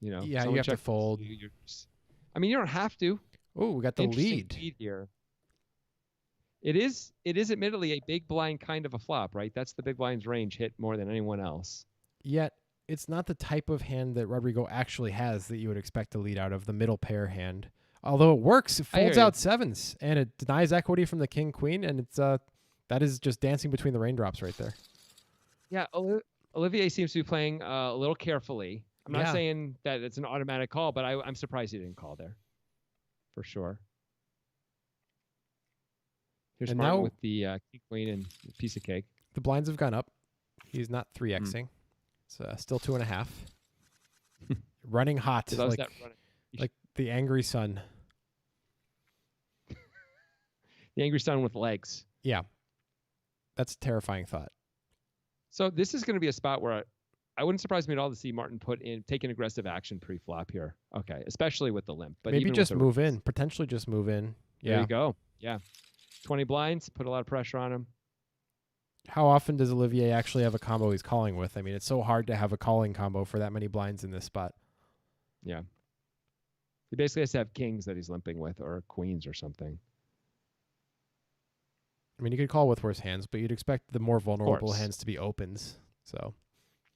Yeah, you have to fold. You don't have to. Oh, we got the lead here. It is admittedly a big blind kind of a flop, right? That's the big blind's range hit more than anyone else. Yet it's not the type of hand that Rodrigo actually has that you would expect to lead out of, the middle pair hand. Although it works, it folds out 7s and it denies equity from the king queen, and it's that is just dancing between the raindrops right there. Yeah, Olivier seems to be playing a little carefully. I'm not saying that it's an automatic call, but I'm surprised he didn't call there. For sure. Here's Martin with the king queen and a piece of cake. The blinds have gone up. He's not 3xing. It's still 2.5. Running hot, like the angry sun. The angry sun with legs. Yeah, that's a terrifying thought. So this is going to be a spot where I wouldn't surprise me at all to see Martin take an aggressive action pre-flop here. Okay, especially with the limp. But maybe just move in. Potentially just move in. Yeah. There you go. Yeah. 20 blinds, put a lot of pressure on him. How often does Olivier actually have a combo he's calling with? I mean, it's so hard to have a calling combo for that many blinds in this spot. Yeah. He basically has to have kings that he's limping with or queens or something. I mean, you could call with worse hands, but you'd expect the more vulnerable hands to be opens. So,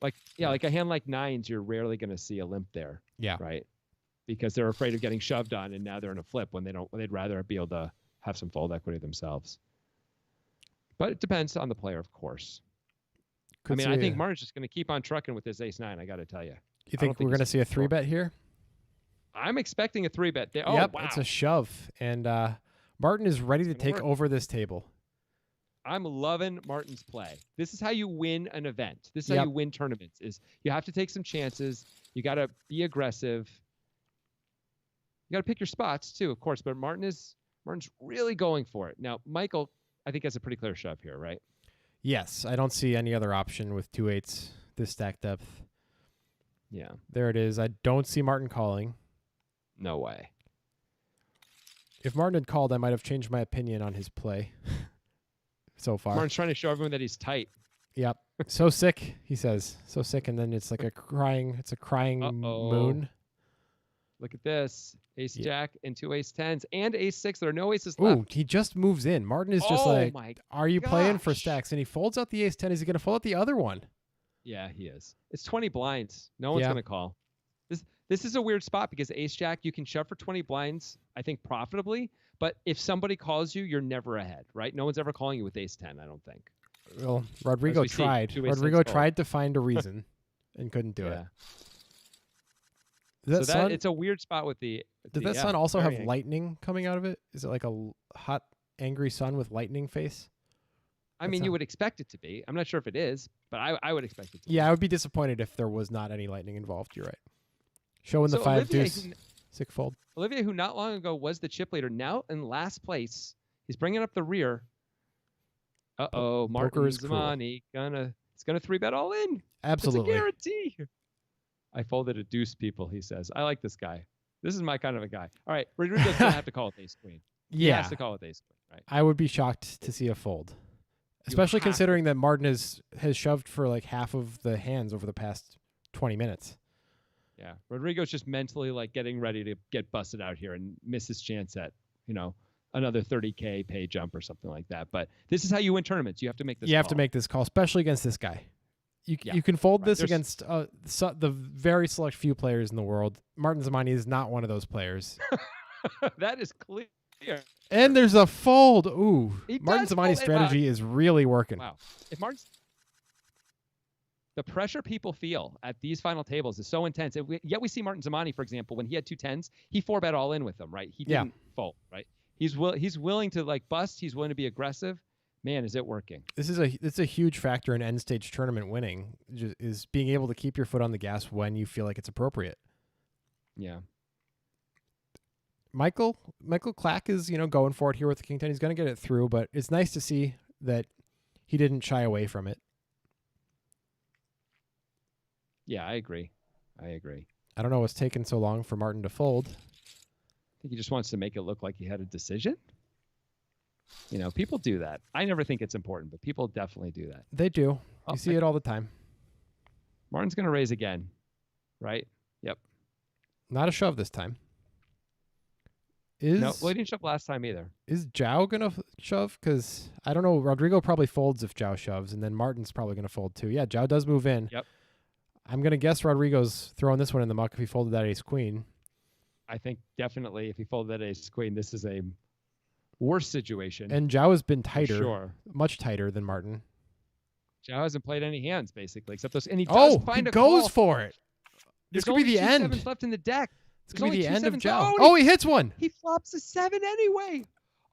like a hand like nines, you're rarely going to see a limp there. Yeah. Right. Because they're afraid of getting shoved on, and now they're in a flip when they'd rather be able to have some fold equity themselves. But it depends on the player, of course. I think Martin's just going to keep on trucking with his ace-9, I got to tell you. You think we're going to see a 3-bet here? I'm expecting a 3-bet. Yep, wow. It's a shove. And Martin is ready to take over this table. I'm loving Martin's play. This is how you win an event. This is how you win tournaments. Is you have to take some chances. You got to be aggressive. You got to pick your spots too, of course. But Martin's really going for it. Now, Michael, I think has a pretty clear shove here, right? Yes, I don't see any other option with 2/8 this stack depth. Yeah. There it is. I don't see Martin calling. No way. If Martin had called, I might have changed my opinion on his play so far. Martin's trying to show everyone that he's tight. Yep. So sick, he says. So sick, and then it's like a crying moon. Look at this. Ace Jack and 2 ace tens and ace six. There are no aces Ooh, left. he just moves in. Martin is just like, are you playing for stacks? And he folds out the ace 10. Is he going to fold out the other one? Yeah, he is. It's 20 blinds. No one's going to call. This is a weird spot because ace jack, you can shove for 20 blinds, I think, profitably. But if somebody calls you, you're never ahead, right? No one's ever calling you with ace 10, I don't think. Well, Rodrigo tried. Rodrigo tried to find a reason and couldn't do it. It's a weird spot with the. Did that sun also have lightning coming out of it? Is it like a hot, angry sun with lightning face? I mean, you would expect it to be. I'm not sure if it is, but I would expect it to be. Yeah, I would be disappointed if there was not any lightning involved. You're right. Showing the 5 deuce, sick fold. Olivier, who not long ago was the chip leader, now in last place. He's bringing up the rear. Martin Zamani it's gonna 3-bet all in. Absolutely. It's a guarantee. I folded a deuce, people, he says. I like this guy. This is my kind of a guy. All right, Rodrigo's going to have to call with ace queen. Yeah. He has to call with ace queen, right? I would be shocked to see a fold, especially considering that Martin has shoved for like half of the hands over the past 20 minutes. Yeah, Rodrigo's just mentally like getting ready to get busted out here and miss his chance at, another 30K pay jump or something like that. But this is how you win tournaments. You have to make this call. You have to make this call, especially against this guy. You can fold this against the very select few players in the world. Martin Zamani is not one of those players. That is clear. And there's a fold. Ooh, Martin Zamani's strategy is really working. Wow. The pressure people feel at these final tables is so intense. Yet we see Martin Zamani, for example, when he had 2 10s, he 4-bet all in with them, right? He didn't fold, right? He's willing to like bust. He's willing to be aggressive. Man, is it working? It's a huge factor in end stage tournament winning, is being able to keep your foot on the gas when you feel like it's appropriate. Yeah. Michael Clack is, going for it here with the King 10. He's going to get it through, but it's nice to see that he didn't shy away from it. Yeah, I agree. I don't know what's taking so long for Martin to fold. I think he just wants to make it look like he had a decision. People do that. I never think it's important, but people definitely do that. They do. You see it all the time. Martin's going to raise again, right? Yep. Not a shove this time. No, he didn't shove last time either. Is Zhao going to shove? Because, I don't know, Rodrigo probably folds if Zhao shoves, and then Martin's probably going to fold too. Yeah, Zhao does move in. Yep. I'm going to guess Rodrigo's throwing this one in the muck if he folded that ace-queen. I think definitely if he folded that ace-queen, this is a worse situation. And Zhao has been tighter, much tighter than Martin. Zhao hasn't played any hands, basically, except those. And he does find a call. He goes for it. This could be the end. There's 7s left in the deck. It's going to be the end of Zhao. Oh, he hits one. He flops a 7 anyway.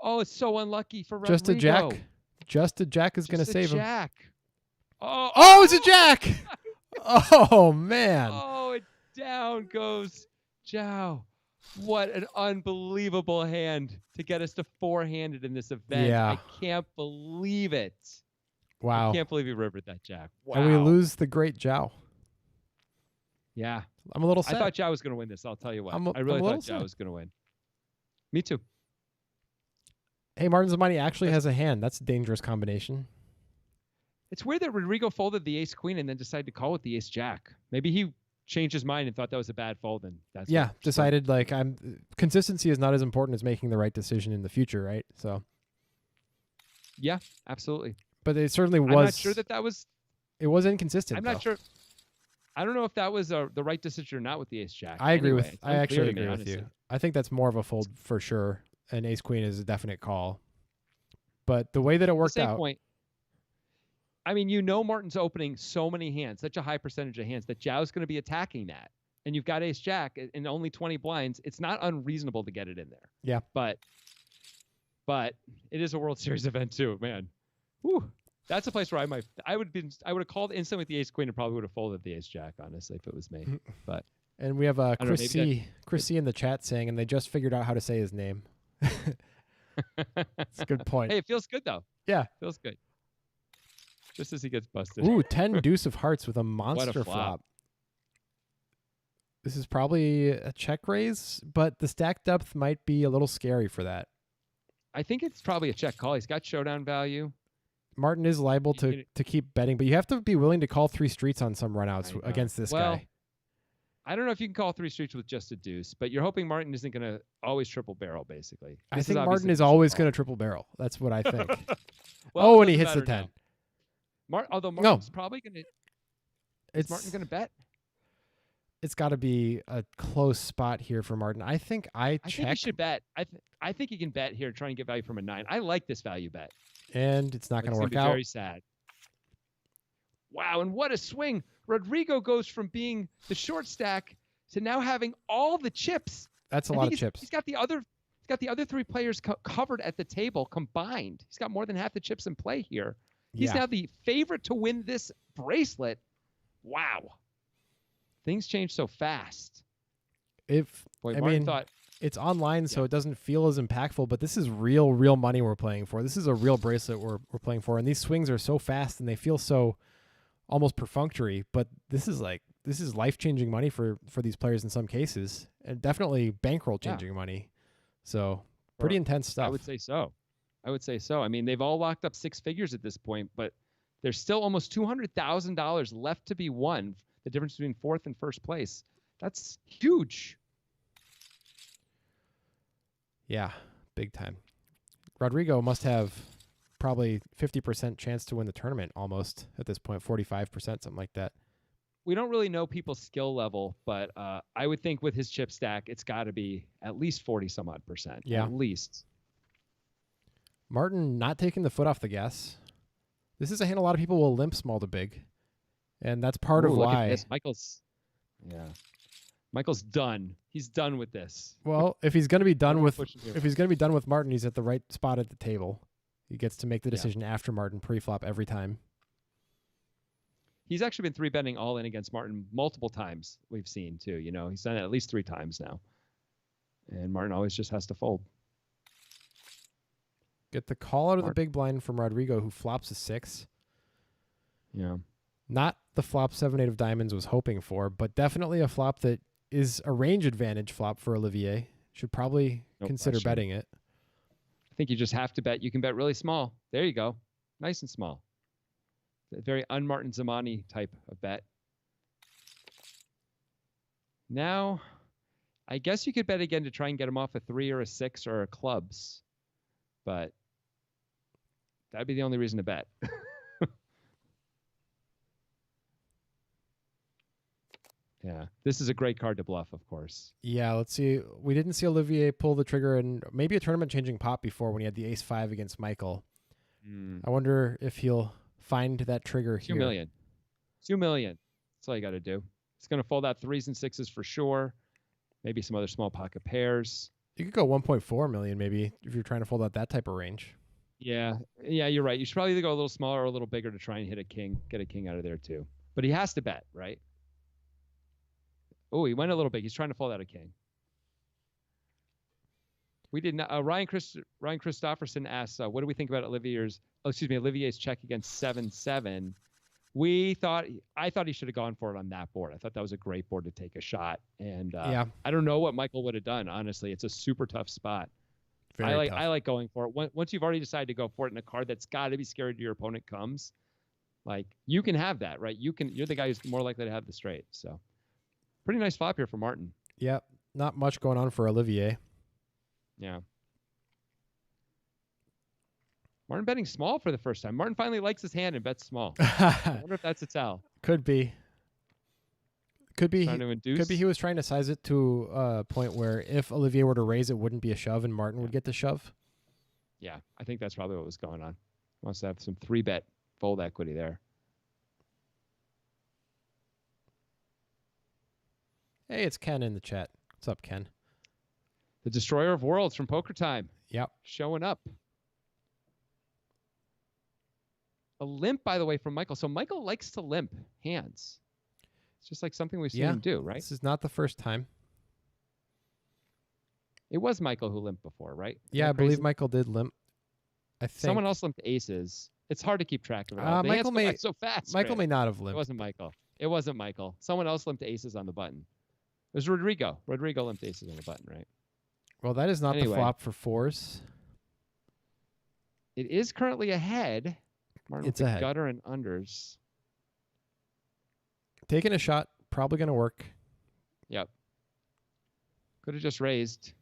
Oh, it's so unlucky for Rodrigo. Just a jack. Just a jack is going to save him. Jack. Oh, it's a jack. Oh, man. Oh, down goes Zhao. What an unbelievable hand to get us to 4-handed in this event. Yeah. I can't believe it. Wow. I can't believe he rivered that jack. Wow. And we lose the great Zhao. Yeah. I'm a little sad. I thought Zhao was going to win this. I'll tell you what. I really thought Zhao was going to win. Me too. Hey, Martin Zamani actually has a hand. That's a dangerous combination. It's weird that Rodrigo folded the ace-queen and then decided to call with the ace-jack. Maybe he changed his mind and thought that was a bad fold. And that's decided consistency is not as important as making the right decision in the future, right? So. Yeah, absolutely. But it certainly was. I'm not sure that was. It was inconsistent. I'm not sure. I don't know if that was the right decision or not with the ace-jack. I actually agree with you. I think that's more of a fold for sure. And ace-queen is a definite call. But the way that it worked out. Point, I mean, Martin's opening so many hands, such a high percentage of hands, that Zhao's going to be attacking that. And you've got ace-jack and only 20 blinds. It's not unreasonable to get it in there. Yeah. But it is a World Series event too, man. Whew. That's a place where I would have called instantly with the ace-queen and probably would have folded the ace-jack, honestly, if it was me. But And we have Chris maybe C in the chat saying, and they just figured out how to say his name. It's a good point. Hey, it feels good though. Yeah. Feels good. Just as he gets busted. Ooh, 10 deuce of hearts with a monster flop. This is probably a check raise, but the stack depth might be a little scary for that. I think it's probably a check call. He's got showdown value. Martin is liable to keep betting, but you have to be willing to call 3 streets on some runouts against this guy. I don't know if you can call 3 streets with just a deuce, but you're hoping Martin isn't going to always triple barrel, basically. I think Martin is always going to triple barrel. That's what I think. Well, and he hits the 10. Although Martin's probably going to... Is Martin going to bet? It's got to be a close spot here for Martin. I think I think he should bet. I think he can bet here, try and get value from a 9. I like this value bet. And it's not going to work out. Very sad. Wow, and what a swing. Rodrigo goes from being the short stack to now having all the chips. That's a lot of chips. He's got the other 3 players covered at the table combined. He's got more than half the chips in play here. He's now the favorite to win this bracelet. Wow. Things change so fast. Martin thought it's online, so it doesn't feel as impactful, but this is real money we're playing for. This is a real bracelet we're playing for, and these swings are so fast and they feel so almost perfunctory, but this is life-changing money for these players in some cases, and definitely bankroll-changing money. So pretty intense stuff. I would say so. I mean, they've all locked up 6 figures at this point, but there's still almost $200,000 left to be won. The difference between 4th and 1st place. That's huge. Yeah, big time. Rodrigo must have probably 50% chance to win the tournament almost at this point, 45%, something like that. We don't really know people's skill level, but I would think with his chip stack, it's got to be at least 40-some-odd%. Yeah. At least. Martin not taking the foot off the gas. This is a hand a lot of people will limp small to big. And that's part of why. Michael's done. He's done with this. Well, if he's going to be done with Martin, he's at the right spot at the table. He gets to make the decision after Martin pre-flop every time. He's actually been 3-betting all in against Martin multiple times. We've seen too. He's done it at least 3 times now, and Martin always just has to fold. Get the call out of the big blind from Rodrigo, who flops a 6. Yeah. Not the flop 7-8 of diamonds was hoping for, but definitely a flop that is a range advantage flop for Olivier. Should probably consider betting it. I think you just have to bet. You can bet really small. There you go. Nice and small. A very un-Martin Zamani type of bet. Now, I guess you could bet again to try and get him off a 3 or a 6 or a clubs, but that'd be the only reason to bet. Yeah, this is a great card to bluff, of course. Yeah, let's see. We didn't see Olivier pull the trigger in maybe a tournament-changing pot before when he had the ace-5 against Michael. I wonder if he'll find that trigger here. 2 million. 2 million. That's all you got to do. It's going to fold out 3s and 6s for sure. Maybe some other small pocket pairs. You could go 1.4 million maybe if you're trying to fold out that type of range. Yeah, you're right. You should probably either go a little smaller or a little bigger to try and hit a king, get a king out of there too. But he has to bet, right? Oh, he went a little big. He's trying to fold out a king. We did not. Ryan Christofferson asks, "What do we think about Olivier's check against 7-7?" I thought he should have gone for it on that board. I thought that was a great board to take a shot. And I don't know what Michael would have done. Honestly, it's a super tough spot. Very tough. I like going for it. Once you've already decided to go for it in a card that's got to be scary to your opponent comes, like you can have that, right? You're the guy who's more likely to have the straight. So. Pretty nice flop here for Martin. Yep. Not much going on for Olivier. Yeah. Martin betting small for the first time. Martin finally likes his hand and bets small. I wonder if that's a tell. Could be. Could be he was trying to size it to a point where if Olivier were to raise, it wouldn't be a shove and Martin would get the shove. Yeah, I think that's probably what was going on. Wants to have some 3-bet fold equity there. Hey, it's Ken in the chat. What's up, Ken? The Destroyer of Worlds from Poker Time. Yep. Showing up. A limp, by the way, from Michael. So Michael likes to limp hands. It's just like something we've seen him do, right? This is not the first time. It was Michael who limped before, right? Yeah, I believe Michael did limp. I think someone else limped aces. It's hard to keep track of it all. The hands go by so fast. Michael may not have limped. It wasn't Michael. It wasn't Michael. Someone else limped aces on the button. It was Rodrigo. Rodrigo limped aces on the button, right? Well, that is not the flop for fours. It is currently ahead. Martin it's ahead. Gutter and unders. Taking a shot, probably going to work. Yep. Could have just raised.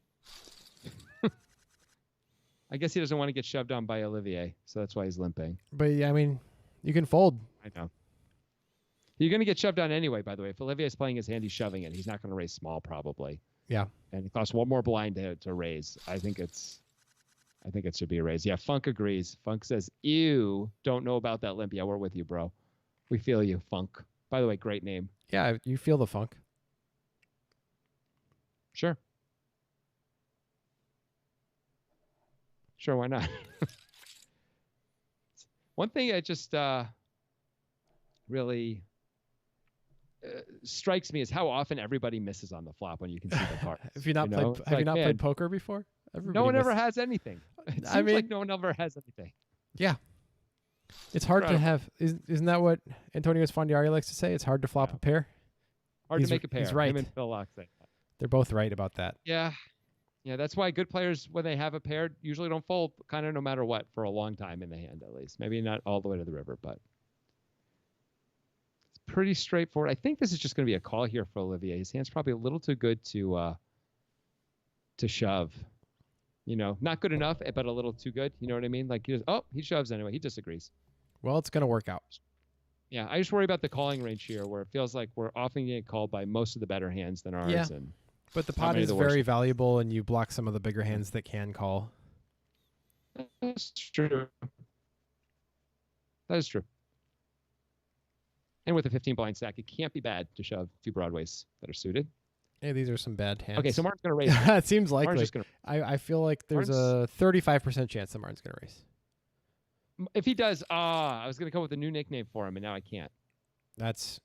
I guess he doesn't want to get shoved on by Olivier, so that's why he's limping. But yeah, I mean, you can fold. I know. You're going to get shoved on anyway, by the way. If Olivier is playing his hand, he's shoving it. He's not going to raise small, probably. Yeah. And it costs one more blind to raise. I think it should be a raise. Yeah, Funk agrees. Funk says, ew, don't know about that limp. Yeah, we're with you, bro. We feel you, Funk. By the way, great name. Yeah, you feel the funk. Sure. Sure, why not? One thing that just really strikes me is how often everybody misses on the flop when you can see the cards. Have you not played poker before? No one ever has anything. It seems like no one ever has anything. Yeah. It's hard to have. Isn't that what Antonio Esfandiari likes to say? It's hard to flop a pair. Hard to make a pair. He's right. Him and Phil Locke say that. They're both right about that. Yeah. Yeah, that's why good players, when they have a pair, usually don't fold kind of no matter what for a long time in the hand, at least. Maybe not all the way to the river, but it's pretty straightforward. I think this is just going to be a call here for Olivier. His hand's probably a little too good to shove. You know, not good enough, but a little too good. You know what I mean? Like, he shoves anyway. He disagrees. Well, it's going to work out. Yeah, I just worry about the calling range here, where it feels like we're often getting called by most of the better hands than ours. Yeah. But the pot is very valuable, and you block some of the bigger hands that can call. That's true. That is true. And with a 15 blind stack, it can't be bad to shove a few broadways that are suited. Hey, these are some bad hands. Okay, so Martin's going to raise. It seems likely. I feel like there's a 35% chance that Martin's going to raise. If he does, I was going to come up with a new nickname for him, and now I can't. This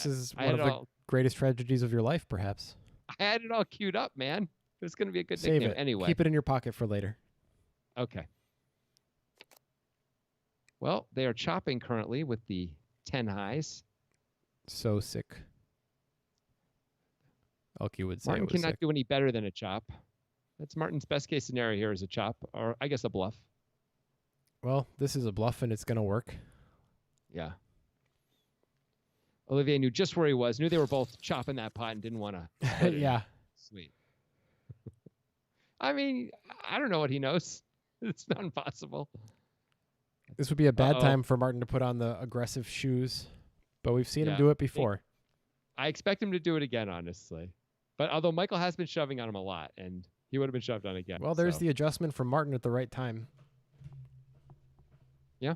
is one of the greatest tragedies of your life, perhaps. I had it all queued up, man. It's going to be a good nickname anyway. Keep it in your pocket for later. Okay. Well, they are chopping currently with the 10 highs. So sick. Elke would say Martin cannot do any better than a chop. That's Martin's best case scenario here is a chop, or I guess a bluff. Well, this is a bluff, and it's going to work. Yeah. Olivier knew just where he was, knew they were both chopping that pot and didn't want to. Yeah. Sweet. I mean, I don't know what he knows. It's not impossible. This would be a bad time for Martin to put on the aggressive shoes, but we've seen him do it before. I expect him to do it again, honestly. But although Michael has been shoving on him a lot, and he would have been shoved on again. Well, there's the adjustment from Martin at the right time. Yeah.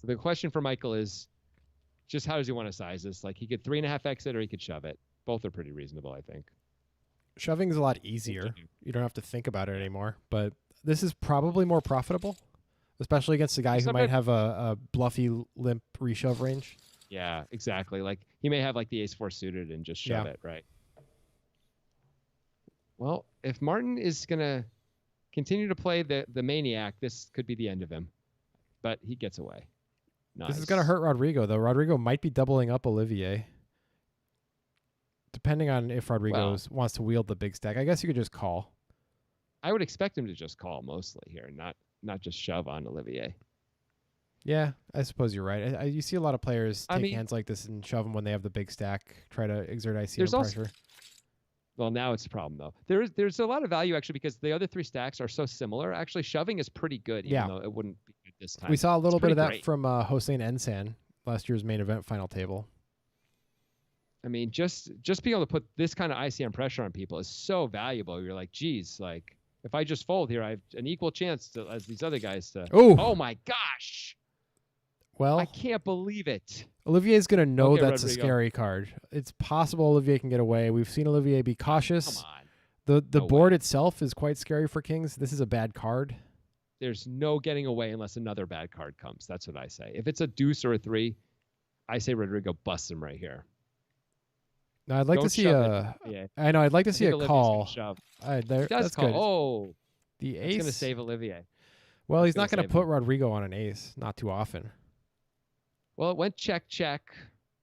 So the question for Michael is just how does he want to size this? Like, he could 3.5 exit or he could shove it. Both are pretty reasonable, I think. Shoving is a lot easier. You don't have to think about it anymore. But this is probably more profitable, especially against a guy who might have a bluffy, limp reshove range. Yeah, exactly. Like, he may have like the ace-4 suited and just shove it, right? Well, if Martin is going to continue to play the maniac, this could be the end of him. But he gets away. Nice. This is going to hurt Rodrigo, though. Rodrigo might be doubling up Olivier. Depending on if Rodrigo wants to wield the big stack. I guess you could just call. I would expect him to just call mostly here, not just shove on Olivier. Yeah, I suppose you're right. You see a lot of players take hands like this and shove them when they have the big stack, try to exert ICM pressure. Well, now it's a problem, though. There's a lot of value, actually, because the other three stacks are so similar. Actually, shoving is pretty good, even though it wouldn't be good this time. We saw a little bit of that from Hossein Ensan, last year's main event final table. I mean, just being able to put this kind of ICM pressure on people is so valuable. You're like, geez, like, if I just fold here, I have an equal chance as these other guys to... Oh, my gosh! Well, I can't believe it. Olivier's going to know that's Rodrigo. A scary card. It's possible Olivier can get away. We've seen Olivier be cautious. Come on. The board itself is quite scary for kings. This is a bad card. There's no getting away unless another bad card comes. That's what I say. If it's a deuce or a 3, I say Rodrigo busts him right here. Now I'd like to Don't see shove a. it, I know I'd like to I see think a Olivier's gonna call. shove. There, He does that's call. good. Oh, The it's going to ace. save Olivier. Well, That's he's not going to save put him. Rodrigo on an ace. Not too often. Well, it went check, check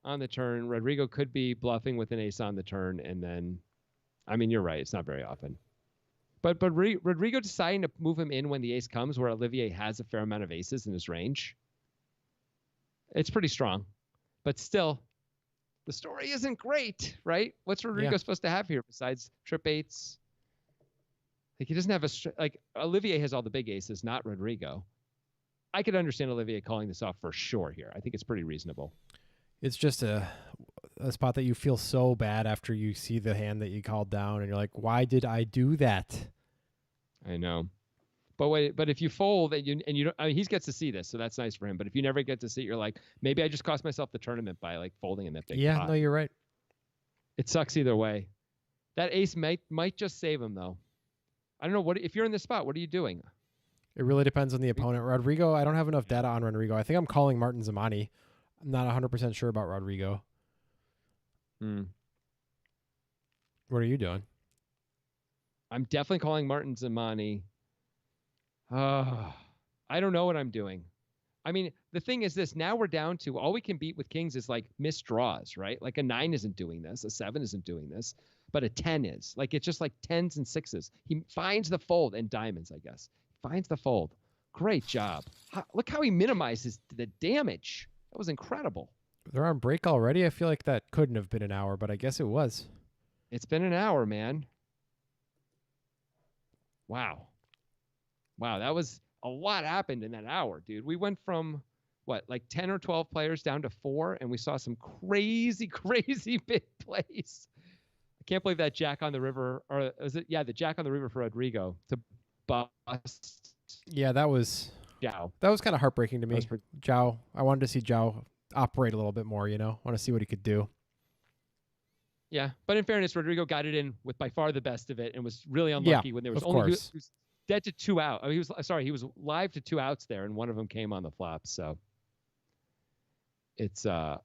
on the turn. Rodrigo could be bluffing with an ace on the turn. And then, I mean, you're right. It's not very often. But Rodrigo deciding to move him in when the ace comes, where Olivier has a fair amount of aces in his range, it's pretty strong. But still, the story isn't great, right? What's Rodrigo supposed to have here besides trip eights? Like, he doesn't have like Olivier has all the big aces, not Rodrigo. I could understand Olivier calling this off for sure here. I think it's pretty reasonable. It's just a spot that you feel so bad after you see the hand that you called down, and you're like, why did I do that? I know. But if you fold and you don't, I mean, he gets to see this, so that's nice for him. But if you never get to see it, you're like, maybe I just cost myself the tournament by like folding in that big pot. No, you're right. It sucks either way. That ace might just save him though. I don't know if you're in this spot, what are you doing? It really depends on the opponent. Rodrigo, I don't have enough data on Rodrigo. I think I'm calling Martin Zamani. I'm not 100% sure about Rodrigo. What are you doing? I'm definitely calling Martin Zamani. I don't know what I'm doing. I mean, the thing is this. Now we're down to all we can beat with kings is like missed draws, right? Like a 9 isn't doing this. A 7 isn't doing this. But a 10 is. Like, it's just like 10s and 6s. He finds the fold, and diamonds, I guess. Finds the fold. Great job. Look how he minimizes the damage. That was incredible. They're on break already? I feel like that couldn't have been an hour, but I guess it was. It's been an hour, man. Wow. Wow, that was a lot happened in that hour, dude. We went from, like 10 or 12 players down to 4, and we saw some crazy, crazy big plays. I can't believe that Jack on the river, or was it? Yeah, the Jack on the river for Rodrigo to bust. Yeah, that was Zhao. That was kind of heartbreaking to me. Zhao, I wanted to see Zhao operate a little bit more, want to see what he could do. Yeah, but in fairness, Rodrigo got it in with by far the best of it and was really unlucky when there was only he was dead to 2 out. I mean, he was live to 2 outs there, and one of them came on the flop. So it's that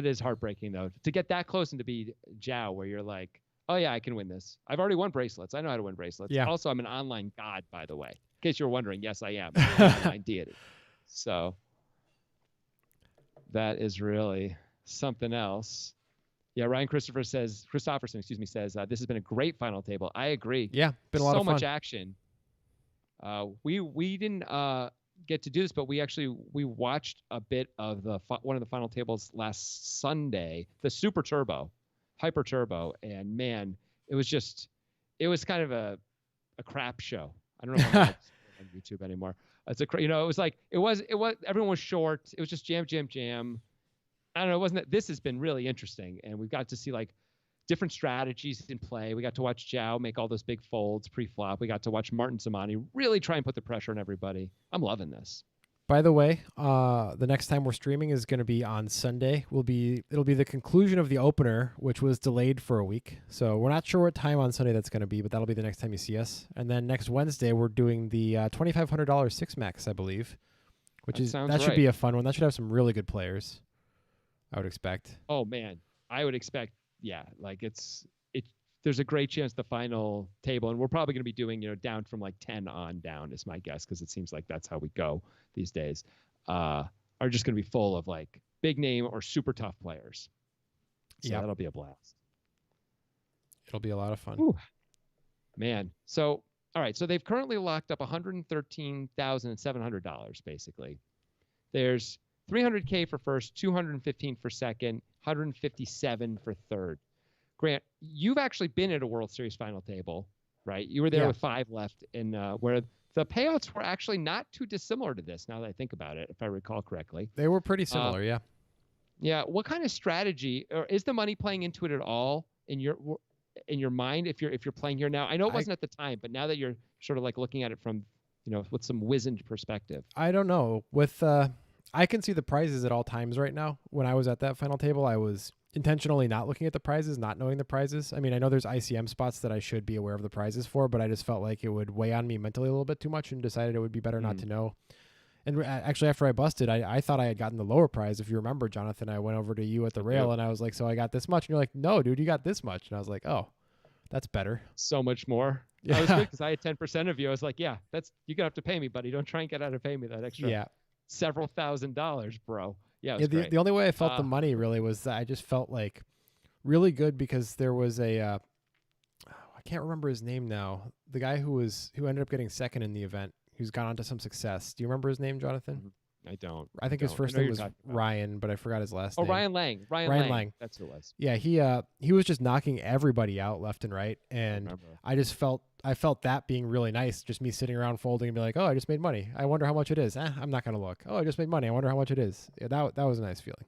is heartbreaking though, to get that close and to be Zhao, where you're like, oh yeah, I can win this. I've already won bracelets. I know how to win bracelets. Yeah. Also, I'm an online god, by the way. In case you're wondering, yes, I am. I'm an online deity. So that is really something else. Yeah, Ryan Christopherson, says, this has been a great final table. I agree. Yeah, been a lot of fun. So much action. We didn't get to do this, but we watched a bit of one of the final tables last Sunday, the Super Turbo, Hyper Turbo, and man, it was kind of a crap show. I don't know if I'm on YouTube anymore. It's it was everyone was short. It was just jam. I don't know. It wasn't that this has been really interesting, and we've got to see like different strategies in play. We got to watch Zhao make all those big folds pre-flop. We got to watch Martin Zamani really try and put the pressure on everybody. I'm loving this. By the way, the next time we're streaming is going to be on Sunday. It'll be the conclusion of the opener, which was delayed for a week. So we're not sure what time on Sunday that's going to be, but that'll be the next time you see us. And then next Wednesday, we're doing the $2,500 Six Max, I believe, that should be a fun one. That should have some really good players, I would expect. Oh man, I would expect. Yeah, like there's a great chance the final table, and we're probably going to be doing, down from like 10 on down is my guess, because it seems like that's how we go these days, are just going to be full of like big name or super tough players. So that'll be a blast. It'll be a lot of fun. Ooh. Man. So, all right. So they've currently locked up $113,700 basically. There's $300K for first, $215 for second, $157 for third. Grant, you've actually been at a World Series final table, right? You were there with 5 left, and where the payouts were actually not too dissimilar to this, now that I think about it, if I recall correctly. They were pretty similar, yeah. Yeah. What kind of strategy, or is the money playing into it at all in your mind if you're playing here now? I know it wasn't at the time, but now that you're sort of like looking at it from, with some wizened perspective. I don't know. I can see the prizes at all times right now. When I was at that final table, I was intentionally not looking at the prizes, not knowing the prizes. I mean, I know there's ICM spots that I should be aware of the prizes for, but I just felt like it would weigh on me mentally a little bit too much and decided it would be better not to know. And actually, after I busted, I thought I had gotten the lower prize. If you remember, Jonathan, I went over to you at the rail and I was like, so I got this much. And you're like, no, dude, you got this much. And I was like, oh, that's better. So much more. Yeah. I was good because I had 10% of you. I was like, yeah, you're going to have to pay me, buddy. Don't try and get out of pay me that extra several $1,000s, bro. Yeah, the only way I felt the money really was that I just felt like really good because there was I can't remember his name now. The guy who ended up getting second in the event, who's gone on to some success. Do you remember his name, Jonathan? I don't. I think his first name was Ryan, but I forgot his last name. Oh, Ryan Lang. Ryan Lang. That's who it was. Yeah, he was just knocking everybody out left and right, and I just felt that being really nice. Just me sitting around folding and be like, oh, I just made money. I wonder how much it is. I'm not gonna look. Oh, I just made money. I wonder how much it is. Yeah, that was a nice feeling.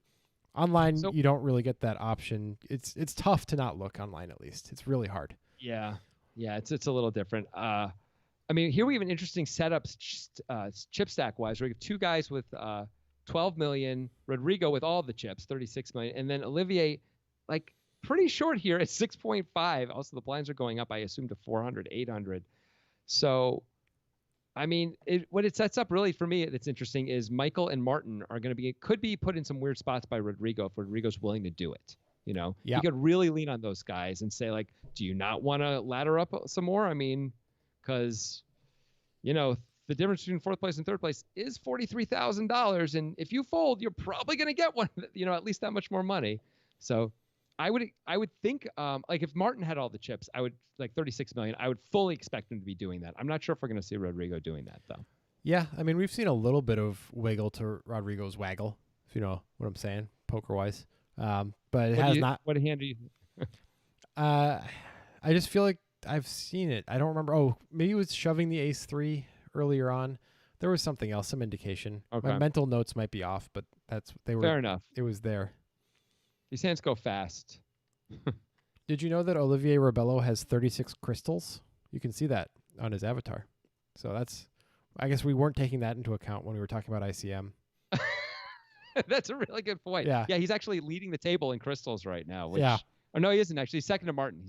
Online, you don't really get that option. It's tough to not look online. At least it's really hard. Yeah, it's a little different. I mean, here we have an interesting setup chip stack wise. We have two guys with 12 million, Rodrigo with all the chips, 36 million, and then Olivier, like pretty short here at 6.5. Also, the blinds are going up, I assume, to 400, 800. So, I mean, what it sets up really for me that's interesting is Michael and Martin are going to could be put in some weird spots by Rodrigo if Rodrigo's willing to do it. You know, you could really lean on those guys and say, like, do you not want to ladder up some more? I mean, because, you know, the difference between fourth place and third place is $43,000. And if you fold, you're probably going to get one, you know, at least that much more money. So I would think, like, if Martin had all the chips, I would, like, 36 million, I would fully expect him to be doing that. I'm not sure if we're going to see Rodrigo doing that, though. Yeah. I mean, we've seen a little bit of wiggle to Rodrigo's waggle, if you know what I'm saying, poker-wise. But it has not. What hand do you? I just feel like I've seen it. I don't remember. Oh, maybe it was shoving the ace-3 earlier on. There was something else, some indication. Okay. My mental notes might be off, but they were fair enough. It was there. These hands go fast. Did you know that Olivier Rebello has 36 crystals? You can see that on his avatar. So I guess we weren't taking that into account when we were talking about ICM. That's a really good point. Yeah, he's actually leading the table in crystals right now. Oh, no, he isn't actually. He's second to Martin.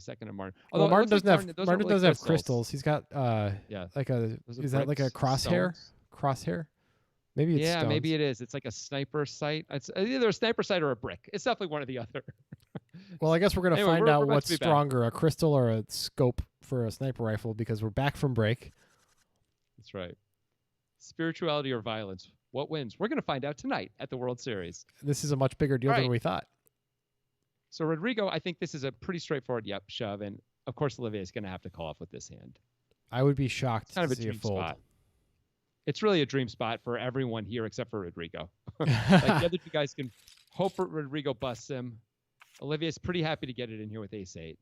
Although well, Martin doesn't have crystals. He's got like is that like a crosshair? Stones? Crosshair? Maybe it's stones. Maybe it is. It's like a sniper sight. It's either a sniper sight or a brick. It's definitely one or the other. Well, I guess we're gonna find out what's stronger, a crystal or a scope for a sniper rifle, because we're back from break. That's right. Spirituality or violence? What wins? We're going to find out tonight at the World Series. This is a much bigger deal than we thought. So Rodrigo, I think this is a pretty straightforward shove, and of course Olivier is going to have to call off with this hand. I would be shocked to see a fold. Spot. It's really a dream spot for everyone here except for Rodrigo. Like the other two guys can hope Rodrigo busts him. Olivier's pretty happy to get it in here with ace-8.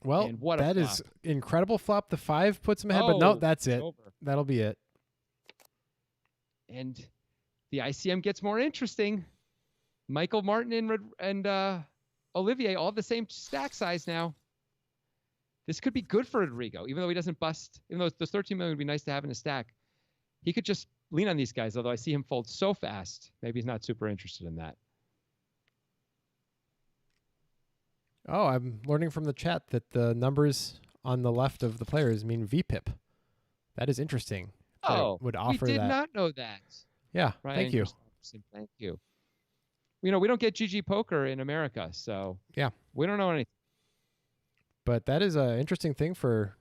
Well, that is incredible flop. The 5 puts him ahead, but no, that's it. Over. That'll be it. And the ICM gets more interesting. Michael, Martin, and Olivier, all the same stack size now. This could be good for Rodrigo, even though he doesn't bust. Even though those 13 million would be nice to have in a stack, he could just lean on these guys. Although I see him fold so fast, maybe he's not super interested in that. Oh, I'm learning from the chat that the numbers on the left of the players mean VPIP. That is interesting. Oh, would offer we did that. not know that. Yeah, Ryan, thank you. Thank you. You know, we don't get GG poker in America, so yeah, we don't know anything. But that is an interesting thing for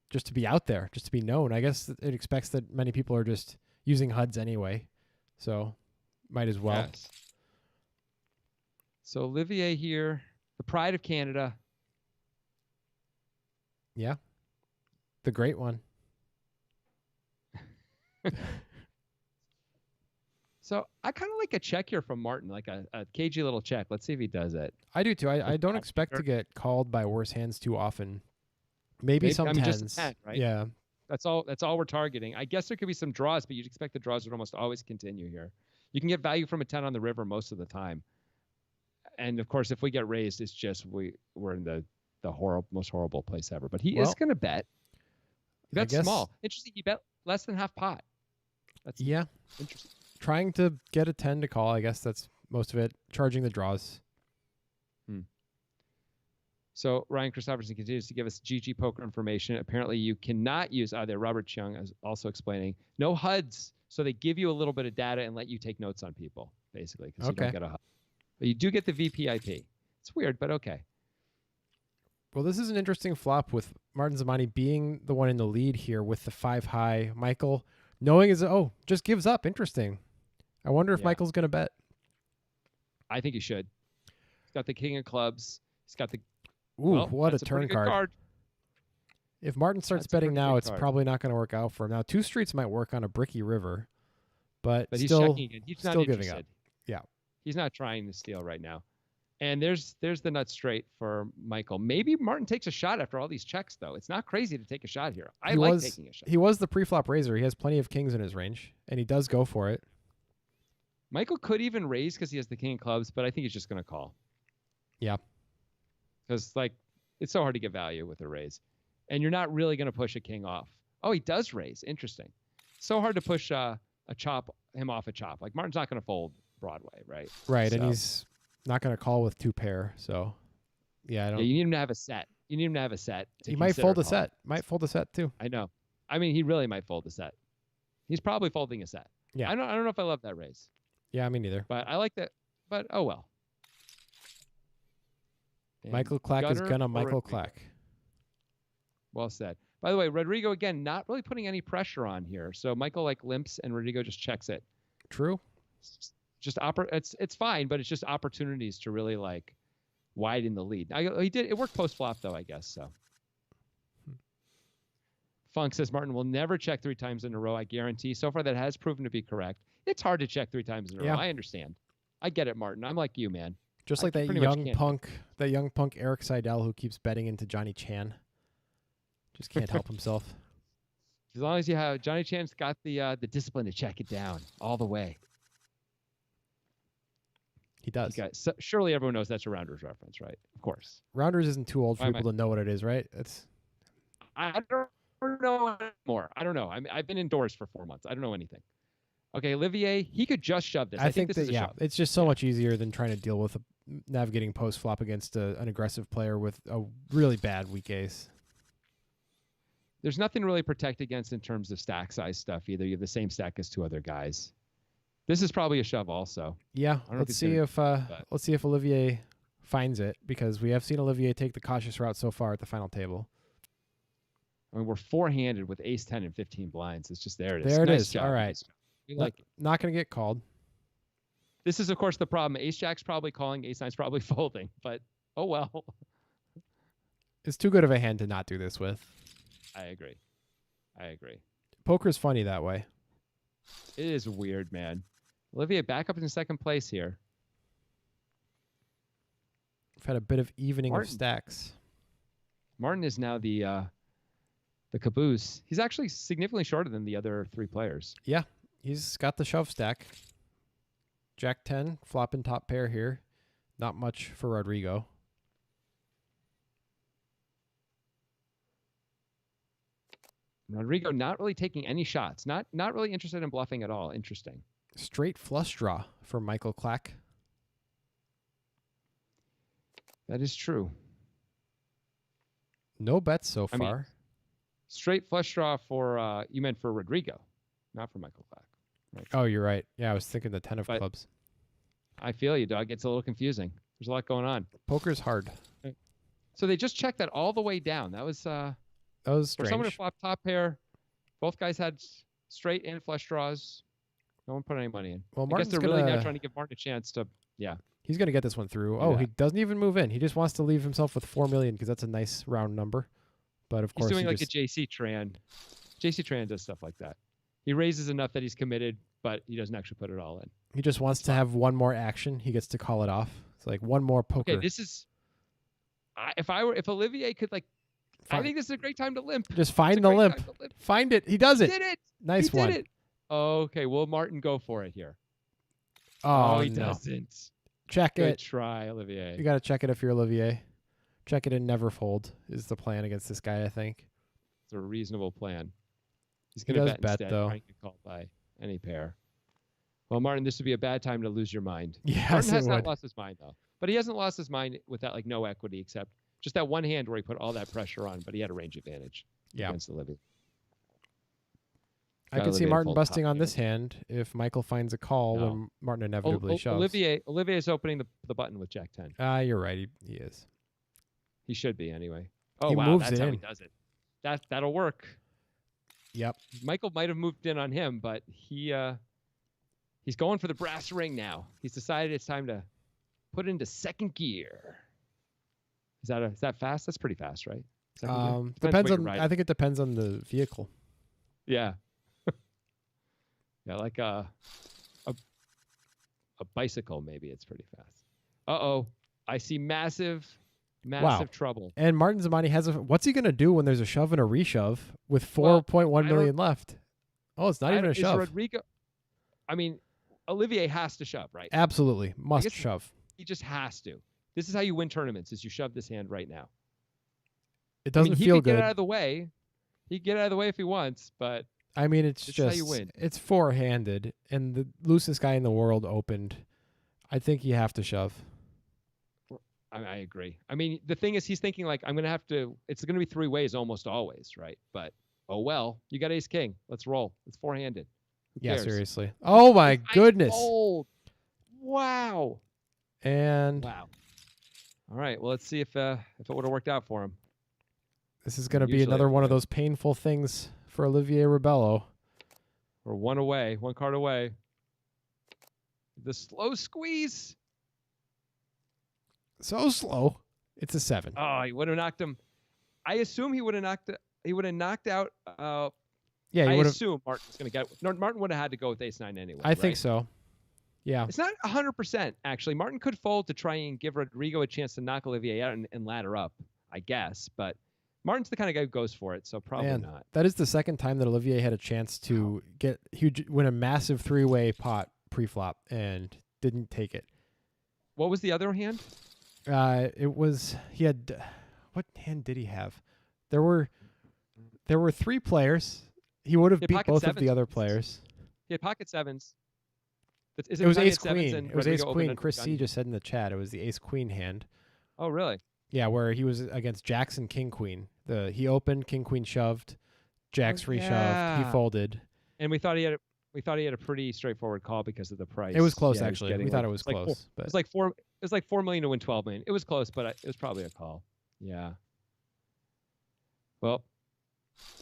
just to be out there, just to be known. I guess it expects that many people are just using HUDs anyway, so might as well. Yes. So Olivier here, the pride of Canada. Yeah, the great one. So I kind of like a check here from Martin, like a cagey little check. Let's see if he does it. I do too. I don't expect to get called by worse hands too often. Maybe some tens. Just a 10, right? Yeah. That's all we're targeting. I guess there could be some draws, but you'd expect the draws would almost always continue here. You can get value from a 10 on the river most of the time. And of course, if we get raised, it's just we're in the most horrible place ever. But he is going to bet. He bet small. Interesting. He bet less than half pot. That's interesting. Trying to get a 10 to call. I guess that's most of it. Charging the draws. So Ryan Christopherson continues to give us GG poker information. Apparently, you cannot use either. Robert Chung is also explaining no HUDs So they give you a little bit of data and let you take notes on people, basically, because you Okay. don't get a hub. But you do get the VPIP. It's weird, but okay. Well, this is an interesting flop with Martin Zamani being the one in the lead here with the 5 high. Michael, knowing just gives up. Interesting. I wonder if Michael's going to bet. I think he should. He's got the king of clubs. He's got the... Ooh, what a turn card. If Martin starts betting now, it's probably not going to work out for him. Now, 2 streets might work on a bricky river, but he's still, checking it. He's still not giving interested. up. Yeah. He's not trying to steal right now. And there's the nut straight for Michael. Maybe Martin takes a shot after all these checks, though. It's not crazy to take a shot here. I like taking a shot. He was the pre-flop raiser. He has plenty of kings in his range, and he does go for it. Michael could even raise because he has the king of clubs, but I think he's just going to call. Yeah. Because, it's so hard to get value with a raise. And you're not really going to push a king off. Oh, he does raise. Interesting. So hard to push him off a chop. Martin's not going to fold Broadway, right? Right, and he's not going to call with 2 pair, so yeah, I don't. Yeah, you need him to have a set. He might fold a set. Might fold a set too. I know. I mean, he really might fold a set. He's probably folding a set. Yeah. I don't know if I love that raise. Yeah, me neither. But I like that. But oh well. And Michael Clack is gonna Michael Clack. Well said. By the way, Rodrigo again not really putting any pressure on here. So Michael limps and Rodrigo just checks it. True. It's fine, but it's just opportunities to really widen the lead. It worked post flop though, I guess so. Funk says Martin will never check 3 times in a row. I guarantee. So far, that has proven to be correct. It's hard to check 3 times in a row. I understand. I get it, Martin. I'm like you, man. Just like that young punk Eric Seidel who keeps betting into Johnny Chan. Just can't help himself. As long as you have Johnny Chan's got the discipline to check it down all the way. He does. Surely everyone knows that's a Rounders reference, right? Of course. Rounders isn't too old for people to know what it is, right? I don't know anymore. I don't know. I've been indoors for 4 months. I don't know anything. Okay, Olivier, he could just shove this. I think this is a shove. It's just so much easier than trying to deal with navigating post flop against an aggressive player with a really bad weak ace. There's nothing really protect against in terms of stack size stuff either. You have the same stack as 2 other guys. This is probably a shove also. Yeah, let's see if Olivier finds it, because we have seen Olivier take the cautious route so far at the final table. I mean, we're 4-handed with ace 10 and 15 blinds. It's just there it is. There it nice is. Job. All right. We like it. Not going to get called. This is, of course, the problem. Ace jack's probably calling. Ace nine's probably folding. But, oh well. It's too good of a hand to not do this with. I agree. Poker's funny that way. It is weird, man. Olivier back up in second place here. We've had a bit of evening of stacks. Martin is now the caboose. He's actually significantly shorter than the other 3 players. Yeah, he's got the shove stack. Jack 10, flopping top pair here. Not much for Rodrigo. Rodrigo not really taking any shots. Not really interested in bluffing at all. Interesting. Straight flush draw for Michael Clack. That is true. No bets so far. Mean, straight flush draw for, you meant for Rodrigo, not for Michael Clack. Right. Oh, you're right. Yeah, I was thinking the 10 of clubs. I feel you, dog. It's a little confusing. There's a lot going on. Poker's hard. So they just checked that all the way down. That was strange. For someone to flop top pair, both guys had straight and flush draws. No one put any money in. Well, I guess they're really now trying to give Martin a chance to, He's going to get this one through. Oh, he doesn't even move in. He just wants to leave himself with 4 million because that's a nice round number. But of course, he's doing like a JC Tran. JC Tran does stuff like that. He raises enough that he's committed, but he doesn't actually put it all in. He just wants to have one more action. He gets to call it off. It's like one more poker. Okay, this is. If Olivier could I think this is a great time to limp. Just find the limp. Find it. He does it. He did it. Nice one. Did it. Okay, will Martin go for it here? Oh, he doesn't. Check Good it. try, Olivier. You got to check it if you're Olivier. Check it and never fold is the plan against this guy, I think. It's a reasonable plan. He's going to bet instead, though. trying to call by any pair. Well, Martin, this would be a bad time to lose your mind. Yes, Martin has not lost his mind, though. But he hasn't lost his mind with that no equity, except just that one hand where he put all that pressure on, but he had a range advantage against Olivier. I can see Martin busting on this hand if Michael finds a call when Martin inevitably shoves. Olivier's opening the button with Jack 10. You're right. He is. He should be anyway. Oh, he wow. Moves that's in. how he does it. That'll work. Yep. Michael might have moved in on him, but he's going for the brass ring now. He's decided it's time to put it into second gear. Is that fast? That's pretty fast, right? Depends on. I think it depends on the vehicle. Yeah. Yeah, like a bicycle, maybe it's pretty fast. Uh-oh. I see massive trouble. And Martin Zamani has what's he going to do when there's a shove and a reshove with 4.1 million left? Oh, it's not even a shove. Rodrigo, I mean, Olivier has to shove, right? Absolutely. Must shove. He just has to. This is how you win tournaments, is you shove this hand right now. It doesn't feel good. He could get out of the way. He could get out of the way if he wants, but I mean, it's just how you win. It's four-handed, and the loosest guy in the world opened. I think you have to shove. I agree. I mean, the thing is, he's thinking like, I'm going to have to, it's going to be three ways almost always, right? But, oh well, you got ace king. Let's roll. It's four-handed. Who cares? Seriously. Oh my goodness. Wow. And wow. All right. Well, let's see if it would have worked out for him. This is going to be another one of those painful things for Olivier Rebello. We're one card away. The slow squeeze. So slow. It's a 7. Oh, he would have knocked him. I assume he would have knocked out. Yeah, I assume Martin's going to get. No, Martin would have had to go with ace 9 anyway. I think so. Yeah. It's not 100% actually. Martin could fold to try and give Rodrigo a chance to knock Olivier out and ladder up, I guess. But Martin's the kind of guy who goes for it, so probably not. That is the second time that Olivier had a chance to win a massive 3-way pot pre-flop and didn't take it. What was the other hand? He had, what hand did he have? There were 3 players. He would have beat both of the other players. He had pocket sevens. It was ace queen. It was ace queen. Chris C just said in the chat it was the ace queen hand. Oh, really? Yeah, where he was against Jackson king queen. He opened, king queen shoved, Jacks reshoved, he folded. And we thought he had a pretty straightforward call because of the price. It was close actually. We thought it was close. But it was like 4 million to win 12 million. It was close, but it was probably a call. Yeah. Well,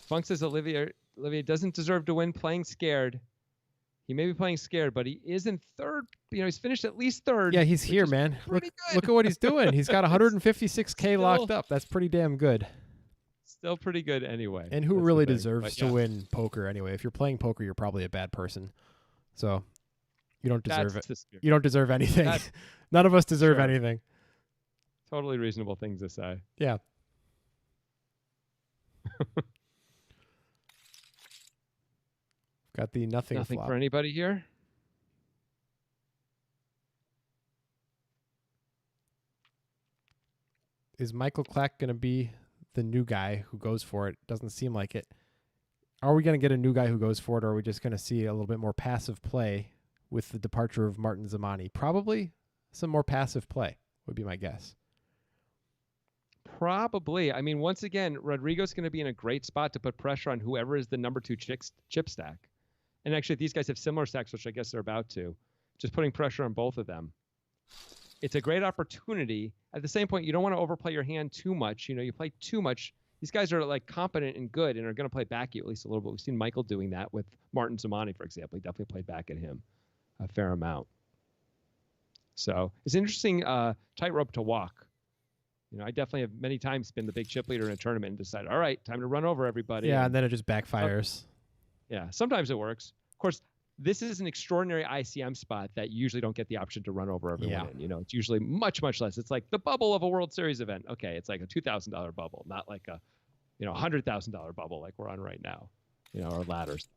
Funk says Olivier doesn't deserve to win playing scared. He may be playing scared, but he is in third. He's finished at least third. Yeah, he's here, man. Look at what he's doing. He's got 156K locked up. That's pretty damn good. Still pretty good anyway. And who really deserves to win poker anyway? If you're playing poker, you're probably a bad person. So you don't deserve it. You don't deserve anything. None of us deserve anything. Totally reasonable things to say. Yeah. Got the nothing flop. For anybody here? Is Michael Clack going to be the new guy who goes for it? Doesn't seem like it. Are we going to get a new guy who goes for it, or are we just going to see a little bit more passive play with the departure of Martin Zamani? Probably some more passive play would be my guess. Probably. I mean, once again, Rodrigo's going to be in a great spot to put pressure on whoever is the number 2 chip stack. And actually, these guys have similar stacks, which I guess they're about to. Just putting pressure on both of them. It's a great opportunity. At the same point, you don't want to overplay your hand too much. You play too much. These guys are like competent and good and are going to play back at you at least a little bit. We've seen Michael doing that with Martin Zamani, for example. He definitely played back at him a fair amount. So it's an interesting tightrope to walk. I definitely have many times been the big chip leader in a tournament and decided, all right, time to run over everybody. Yeah, and then it just backfires. Yeah, sometimes it works. Of course, this is an extraordinary ICM spot that you usually don't get the option to run over everyone in. It's usually much, much less. It's like the bubble of a World Series event. Okay, it's like a $2,000 bubble, not like a $100,000 bubble like we're on right now, or ladders.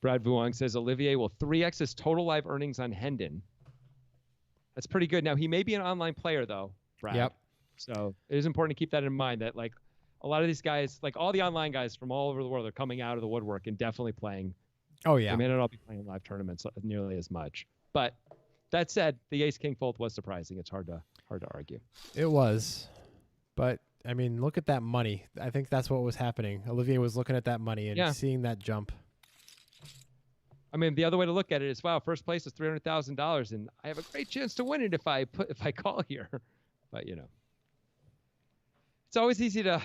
Brad Vuong says Olivier will 3x his total live earnings on Hendon. That's pretty good. Now, he may be an online player, though, Brad. Yep. So it is important to keep that in mind that, like, a lot of these guys, like all the online guys from all over the world, are coming out of the woodwork and definitely playing. Oh, yeah. They may not all be playing live tournaments nearly as much. But that said, the ace-king fold was surprising. It's hard Hard to argue. It was. But, I mean, look at that money. I think that's what was happening. Olivier was looking at that money and seeing that jump. I mean, the other way to look at it is, wow, first place is $300,000, and I have a great chance to win it if I call here. But it's always easy to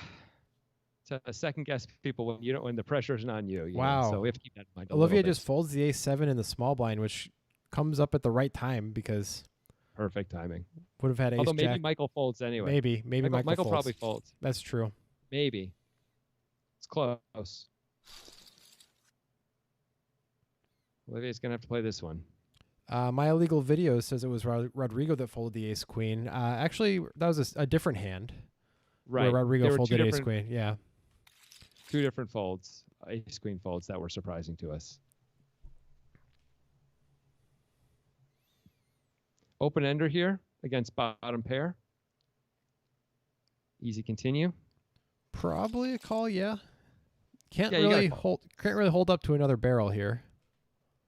second guess people when the pressure's on you. Wow. So we have to keep that in mind. Olivier just folds the ace-7 in the small blind, which comes up at the right time because perfect timing. Would have had ace-jack. Although maybe Michael folds anyway. Maybe Michael folds. Probably folds. That's true. Maybe. It's close. Olivier's going to have to play this one. My illegal video says it was Rodrigo that folded the ace-queen. Actually, that was a different hand. Right. Where Rodrigo folded ace-queen. Yeah. Two different folds, ace-queen folds that were surprising to us. Open ender here against bottom pair. Easy continue. Probably a call, yeah. Can't really hold up to another barrel here.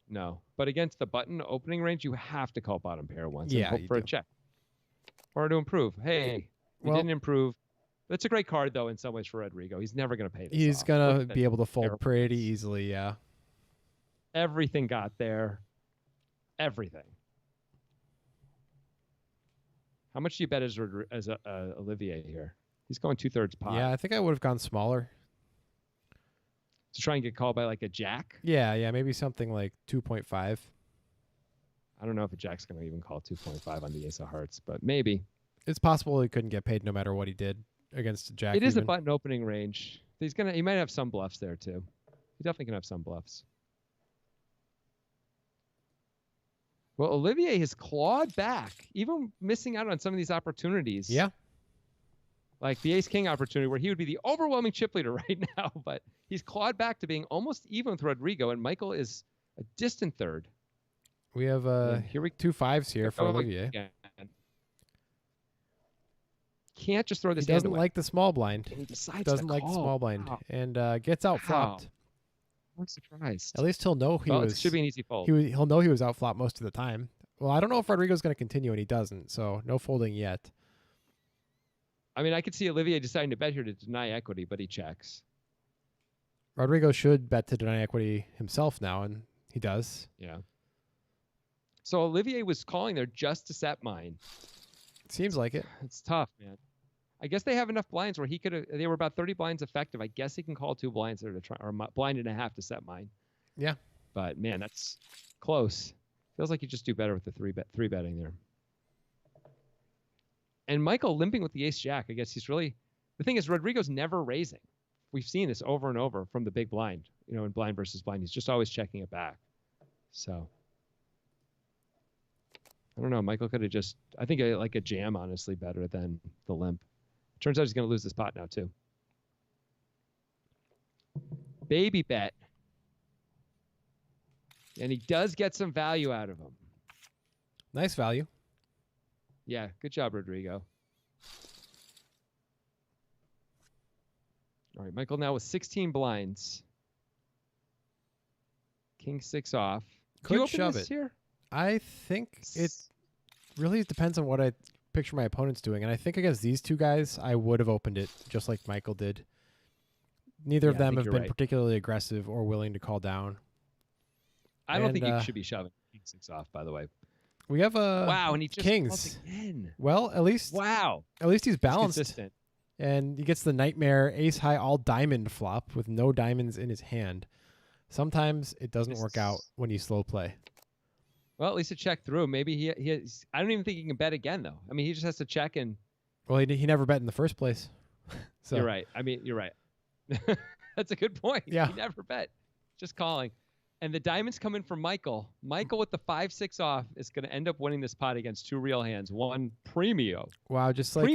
No, but against the button opening range, you have to call bottom pair once and hope for a check or to improve. Hey, we didn't improve. That's a great card, though, in some ways for Rodrigo. He's never going to pay this He's going to be able to fold pair pretty easily, yeah. Everything got there. Everything. How much do you bet as Olivier here? He's going 2/3 pot. Yeah, I think I would have gone smaller. To try and get called by like a jack? Yeah, maybe something like 2.5. I don't know if a jack's going to even call 2.5 on the ace of hearts, but maybe. It's possible he couldn't get paid no matter what he did against a jack. It is a button opening range. He might have some bluffs there too. He definitely can have some bluffs. Well, Olivier has clawed back, even missing out on some of these opportunities. Yeah. Like the ace-king opportunity where he would be the overwhelming chip leader right now, but he's clawed back to being almost even with Rodrigo, and Michael is a distant third. We have two fives here for Olivier. Can't just throw this. He doesn't like the small blind. And he decides doesn't like the small blind and gets out flopped. I'm surprised. At least he'll know it should be an easy fold. He'll know he was out flopped most of the time. Well, I don't know if Rodrigo's going to continue, and he doesn't, so no folding yet. I mean, I could see Olivier deciding to bet here to deny equity, but he checks. Rodrigo should bet to deny equity himself now, and he does. Yeah. So Olivier was calling there just to set mine. Seems like it. It's tough, man. I guess they have enough blinds where they were about 30 blinds effective. I guess he can call 2 blinds there to try, or blind and a half to set mine. Yeah. But man, that's close. Feels like you just do better with the three betting there. And Michael limping with the ace-jack. I guess he's really... The thing is, Rodrigo's never raising. We've seen this over and over from the big blind. In blind versus blind. He's just always checking it back. So... I don't know. Michael could have just... I think like a jam, honestly, better than the limp. Turns out he's going to lose this pot now, too. Baby bet. And he does get some value out of him. Nice value. Yeah, good job, Rodrigo. All right, Michael now with 16 blinds. King 6 off. Could shove it here. I think it really depends on what I picture my opponent's doing. And I think against these two guys, I would have opened it just like Michael did. Neither of them have been particularly aggressive or willing to call down. I don't think you should be shoving King 6 off, by the way. We have wow, and he just kings. Again. Well, at least he's balanced. He's consistent. And he gets the nightmare ace high all diamond flop with no diamonds in his hand. Sometimes it doesn't work out when you slow play. Well, at least it checked through. Maybe he has, I don't even think he can bet again, though. I mean, he just has to check and... Well, he never bet in the first place. So. You're right. I mean, you're right. That's a good point. Yeah. He never bet. Just calling. And the diamonds come in for Michael. Michael with the 5-6 off is going to end up winning this pot against 2 real hands. 1 premio. Wow, just like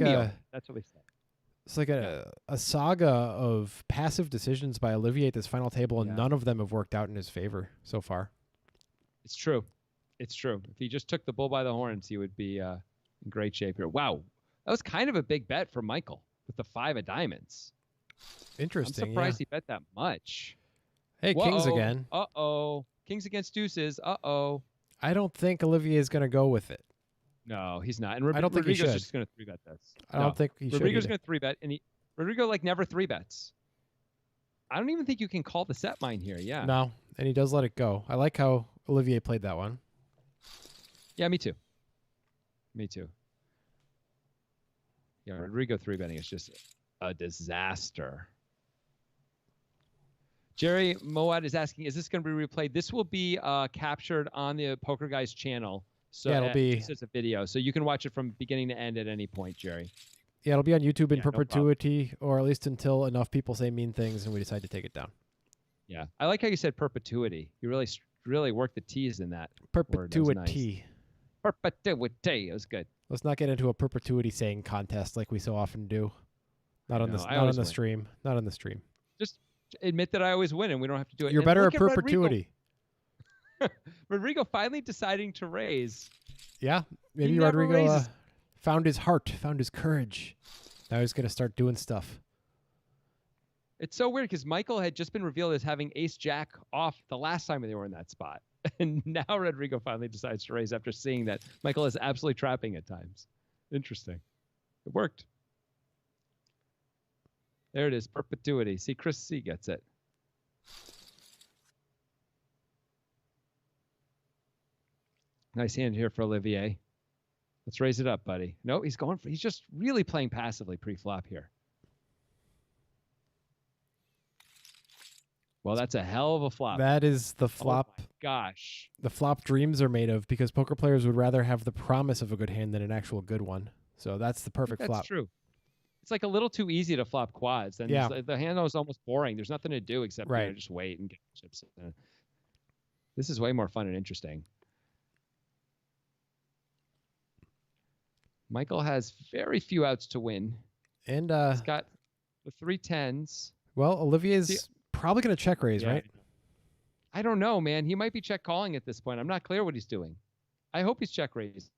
that's what we said. It's like a saga of passive decisions by Olivier at this final table, and none of them have worked out in his favor so far. It's true. It's true. If he just took the bull by the horns, he would be in great shape here. Wow. That was kind of a big bet for Michael with the 5 of diamonds. Interesting. I'm surprised he bet that much. Hey, Whoa. kings again. Uh-oh. Kings against deuces. Uh-oh. I don't think Olivier is going to go with it. No, he's not. And I don't think he Rodrigo's should. just going to 3-bet this. I don't think he should. Rodrigo's going to 3-bet, and Rodrigo like never 3-bets. I don't even think you can call the set mine here. Yeah. No, and he does let it go. I like how Olivier played that one. Yeah, me too. Me too. Yeah, Rodrigo 3-betting is just a disaster. Jerry Moad is asking, is this going to be replayed? This will be captured on the Poker Guys channel. So yeah, it'll be. This is a video, so you can watch it from beginning to end at any point, Jerry. Yeah, it'll be on YouTube in Yeah, perpetuity, or at least until enough people say mean things and we decide to take it down. Yeah, I like how you said perpetuity. You really worked the T's in that. Perpetuity. Nice. Perpetuity. It was good. Let's not get into a perpetuity saying contest like we so often do. Not on the stream. Not on the stream. Just admit that I always win, and we don't have to do it. You're better at perpetuity. Rodrigo finally deciding to raise. Yeah, maybe Rodrigo found his heart, found his courage. Now he's going to start doing stuff. It's so weird because Michael had just been revealed as having ace-jack off the last time they were in that spot. And now Rodrigo finally decides to raise after seeing that Michael is absolutely trapping at times. Interesting. It worked. There it is, perpetuity. See, Chris C gets it. Nice hand here for Olivier. Let's raise it up, buddy. No, he's just really playing passively pre-flop here. Well, that's a hell of a flop. That is the flop. Oh my gosh. The flop dreams are made of, because poker players would rather have the promise of a good hand than an actual good one. So that's the perfect flop. That's true. It's like a little too easy to flop quads. Then the hand was almost boring. There's nothing to do except just wait and get chips. This is way more fun and interesting. Michael has very few outs to win. And he's got the 3 10s. Well, Olivier's probably going to check raise, right? I don't know, man. He might be check calling at this point. I'm not clear what he's doing. I hope he's check raising.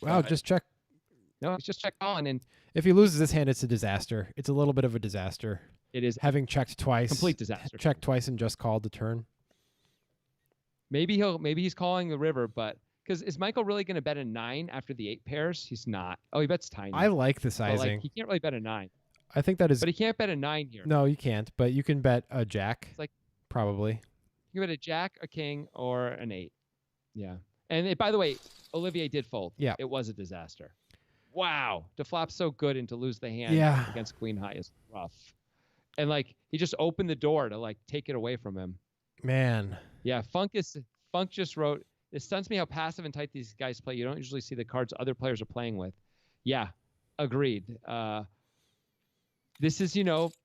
Wow, just check. No, he's just check calling. And if he loses this hand, it's a disaster. It's a little bit of a disaster. It is. Having checked twice. Complete disaster. Checked twice and just called the turn. Maybe he's calling the river, but because is Michael really going to bet a 9 after the 8 pairs? He's not. Oh, he bets tiny. I like the sizing. He can't really bet a 9. I think that is. But he can't bet a 9 here. No, you can't. But you can bet a jack. It's like probably. You can bet a jack, a king, or an 8. Yeah. And by the way, Olivier did fold. Yeah. It was a disaster. Wow. To flop so good and to lose the hand against queen high is rough. And he just opened the door to take it away from him. Man. Yeah. Funk just wrote, it stuns me how passive and tight these guys play. You don't usually see the cards other players are playing with. Yeah. Agreed. This is,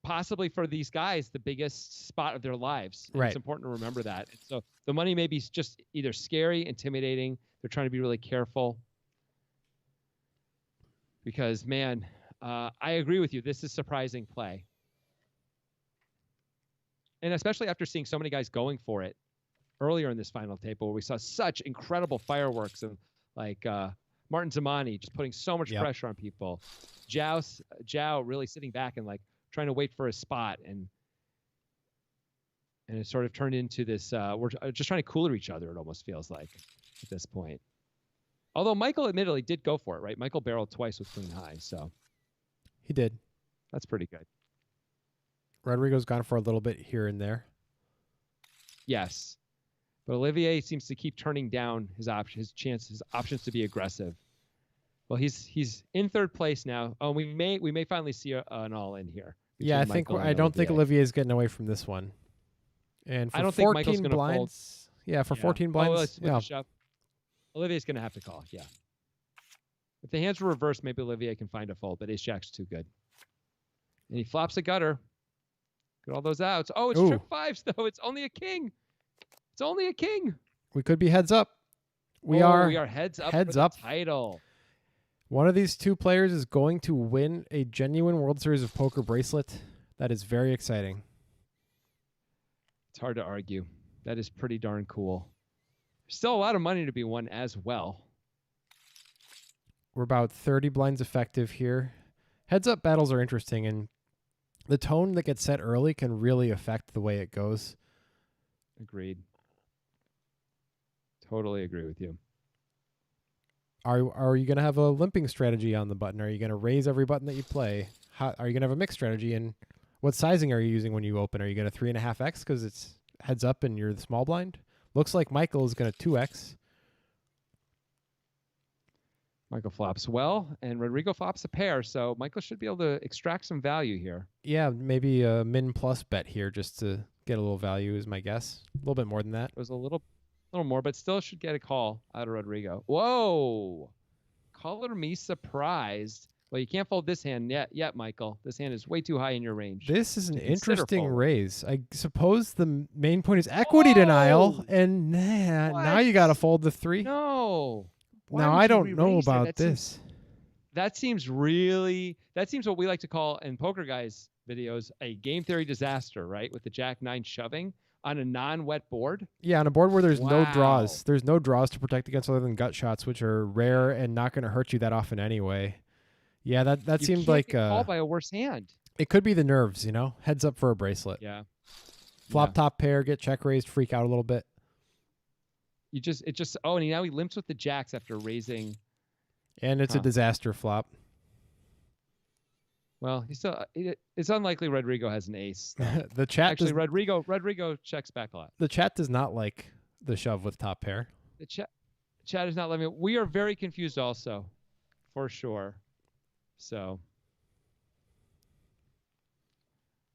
possibly for these guys, the biggest spot of their lives. And it's important to remember that. And so the money may be just either scary, intimidating. They're trying to be really careful. Because, man, I agree with you. This is surprising play. And especially after seeing so many guys going for it earlier in this final table where we saw such incredible fireworks and Martin Zamani just putting so much pressure on people. Zhao really sitting back and trying to wait for a spot. And it sort of turned into this, we're just trying to cooler each other, it almost feels like at this point. Although Michael admittedly did go for it, right? Michael barreled twice with queen high, so. He did. That's pretty good. Rodrigo's gone for a little bit here and there. Yes. But Olivier seems to keep turning down his options to be aggressive. Well, he's in third place now. Oh, we may finally see an all-in here. Yeah, I don't think Olivier's getting away from this one. And for I don't think Michael's 14 blinds. Yeah, for 14 blinds. Olivier's going to have to call, yeah. If the hands were reversed, maybe Olivier can find a fold, but ace-jack's too good. And he flops a gutter. Get all those outs. Oh, it's trip 5s, though. It's only a king. It's only a king. We could be heads up. We are heads up heads for up. The title. One of these two players is going to win a genuine World Series of Poker bracelet. That is very exciting. It's hard to argue. That is pretty darn cool. Still a lot of money to be won as well. We're about 30 blinds effective here. Heads up battles are interesting, and the tone that gets set early can really affect the way it goes. Agreed. Totally agree with you. Are you going to have a limping strategy on the button? Are you going to raise every button that you play? Are you going to have a mixed strategy? And what sizing are you using when you open? Are you going to 3.5x because it's heads up and you're the small blind? Looks like Michael is going to 2x. Michael flops well, and Rodrigo flops a pair, so Michael should be able to extract some value here. Yeah, maybe a min plus bet here just to get a little value is my guess. A little bit more than that. It was a little more, but still should get a call out of Rodrigo. Whoa! Color me surprised. Well, you can't fold this hand yet, Michael. This hand is way too high in your range. This is an interesting raise. I suppose the main point is equity denial, and now you got to fold the 3. No. Now I don't know about this. That seems what we like to call in Poker Guys videos a game theory disaster, right? With the Jack 9 shoving on a non-wet board. Yeah, on a board where there's no draws. There's no draws to protect against other than gut shots, which are rare and not going to hurt you that often anyway. Yeah, that seemed like called by a worse hand. It could be the nerves, heads up for a bracelet. Yeah. Flop top pair, get check raised, freak out a little bit. And now he limps with the jacks after raising. And it's a disaster flop. Well, it's unlikely Rodrigo has an ace. The chat actually Rodrigo checks back a lot. The chat does not like the shove with top pair. The chat is not letting me. We are very confused also, for sure. So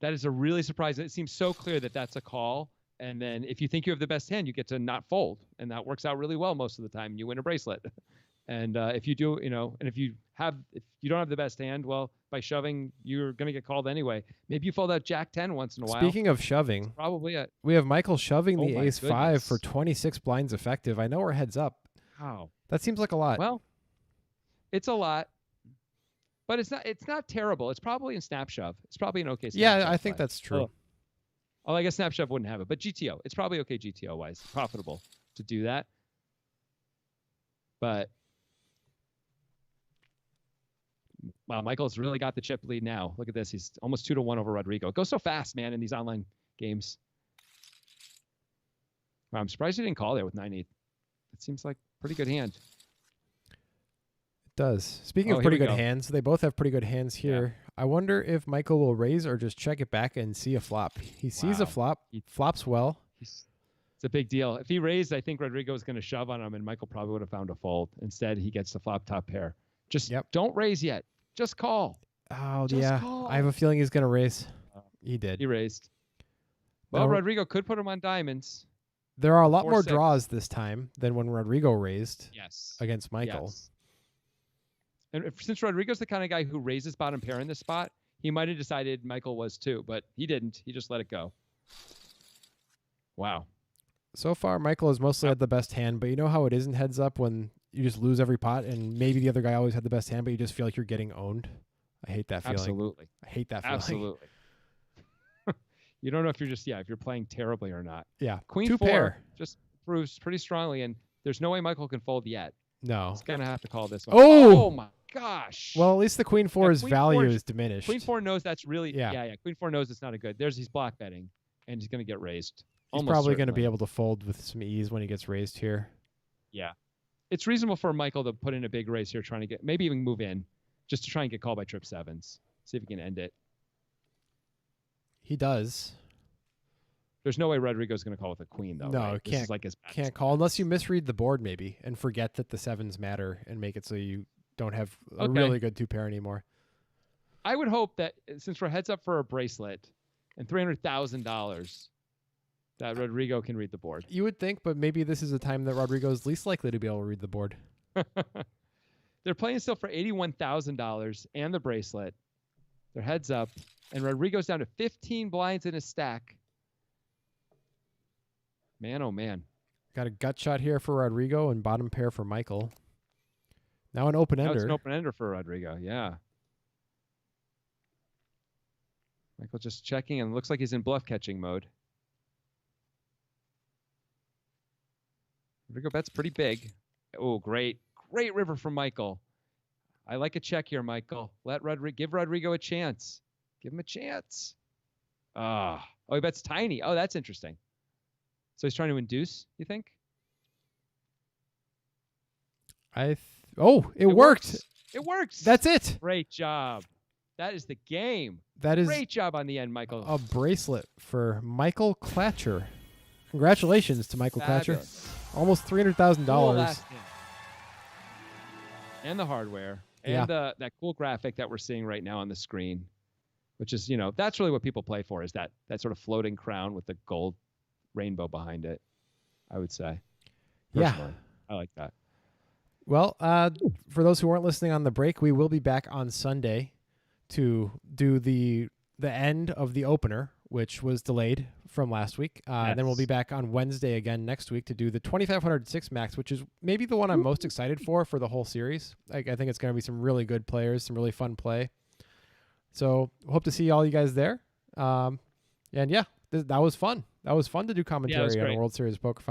that is a really surprising. It seems so clear that that's a call. And then if you think you have the best hand, you get to not fold. And that works out really well most of the time. You win a bracelet. And if you do, and if you don't have the best hand, well, by shoving, you're going to get called anyway. Maybe you fold out Jack 10 once in a while. Speaking of shoving, that's probably it. We have Michael shoving the ace 5 for 26 blinds effective. I know we're heads up. Wow. That seems like a lot. Well, it's a lot. But it's not terrible. It's probably in snap shove. It's probably an okay snap shove. Yeah, I think that's true. Oh, I guess snap shove wouldn't have it. But GTO, it's probably okay GTO-wise. Profitable to do that. But, wow, Michael's really got the chip lead now. Look at this. He's almost 2-1 over Rodrigo. It goes so fast, man, in these online games. Wow, I'm surprised he didn't call there with 9-8. It seems like a pretty good hand. Does. Speaking of pretty good hands, they both have pretty good hands here. Yeah. I wonder if Michael will raise or just check it back and see a flop. He sees a flop. He flops well. It's a big deal. If he raised, I think Rodrigo was going to shove on him, and Michael probably would have found a fold. Instead, he gets the flop top pair. Just don't raise yet. Just call. Oh, just call. I have a feeling he's going to raise. He did. He raised. Well, Rodrigo could put him on diamonds. There are a lot more draws this time than when Rodrigo raised against Michael. Yes. And since Rodrigo's the kind of guy who raises bottom pair in this spot, he might have decided Michael was too, but he didn't. He just let it go. Wow. So far, Michael has mostly had the best hand, but you know how it is in heads up when you just lose every pot and maybe the other guy always had the best hand, but you just feel like you're getting owned? I hate that feeling. Absolutely. I hate that feeling. Absolutely. You don't know if you're playing terribly or not. Yeah. Queen 4 pair just proves pretty strongly, and there's no way Michael can fold yet. No. He's going to have to call this one. Oh my gosh. Well, at least the Queen 4's value is diminished. Queen 4 knows that's really, yeah. Queen 4 knows it's not a good. He's block betting, and he's going to get raised. He's probably going to be able to fold with some ease when he gets raised here. Yeah. It's reasonable for Michael to put in a big raise here, trying to get, maybe even move in, just to try and get called by trip sevens. See if he can end it. He does. There's no way Rodrigo's going to call with a queen, though. No, right? can't. This is like his can't call unless you misread the board, maybe, and forget that the sevens matter and make it so you don't have a really good 2-pair anymore. I would hope that since we're heads up for a bracelet and $300,000, that Rodrigo can read the board. You would think, but maybe this is a time that Rodrigo is least likely to be able to read the board. They're playing still for $81,000 and the bracelet. They're heads up, and Rodrigo's down to 15 blinds in a stack. Man, oh man. Got a gut shot here for Rodrigo and bottom pair for Michael. Now an open ender. Now it's an open ender for Rodrigo, yeah. Michael just checking, and looks like he's in bluff catching mode. Rodrigo bets pretty big. Oh, great. Great river from Michael. I like a check here, Michael. Give Rodrigo a chance. Give him a chance. Oh, he bets tiny. Oh, that's interesting. So he's trying to induce, you think? I Oh, it worked. It works. That's it. Great job. That is the game. That is great job on the end, Michael. A bracelet for Michael Klatcher. Congratulations to Michael Klatcher. Almost $300,000. And the hardware. And that cool graphic that we're seeing right now on the screen, which is, that's really what people play for, is that sort of floating crown with the gold rainbow behind it, I would say. Personally. I like that. Well, for those who weren't listening on the break, we will be back on Sunday to do the end of the opener, which was delayed from last week. Then we'll be back on Wednesday again next week to do the 2506 Max, which is maybe the one I'm most excited for the whole series. I think it's going to be some really good players, some really fun play. So hope to see all you guys there. And that was fun. That was fun to do commentary on a World Series of Poker final.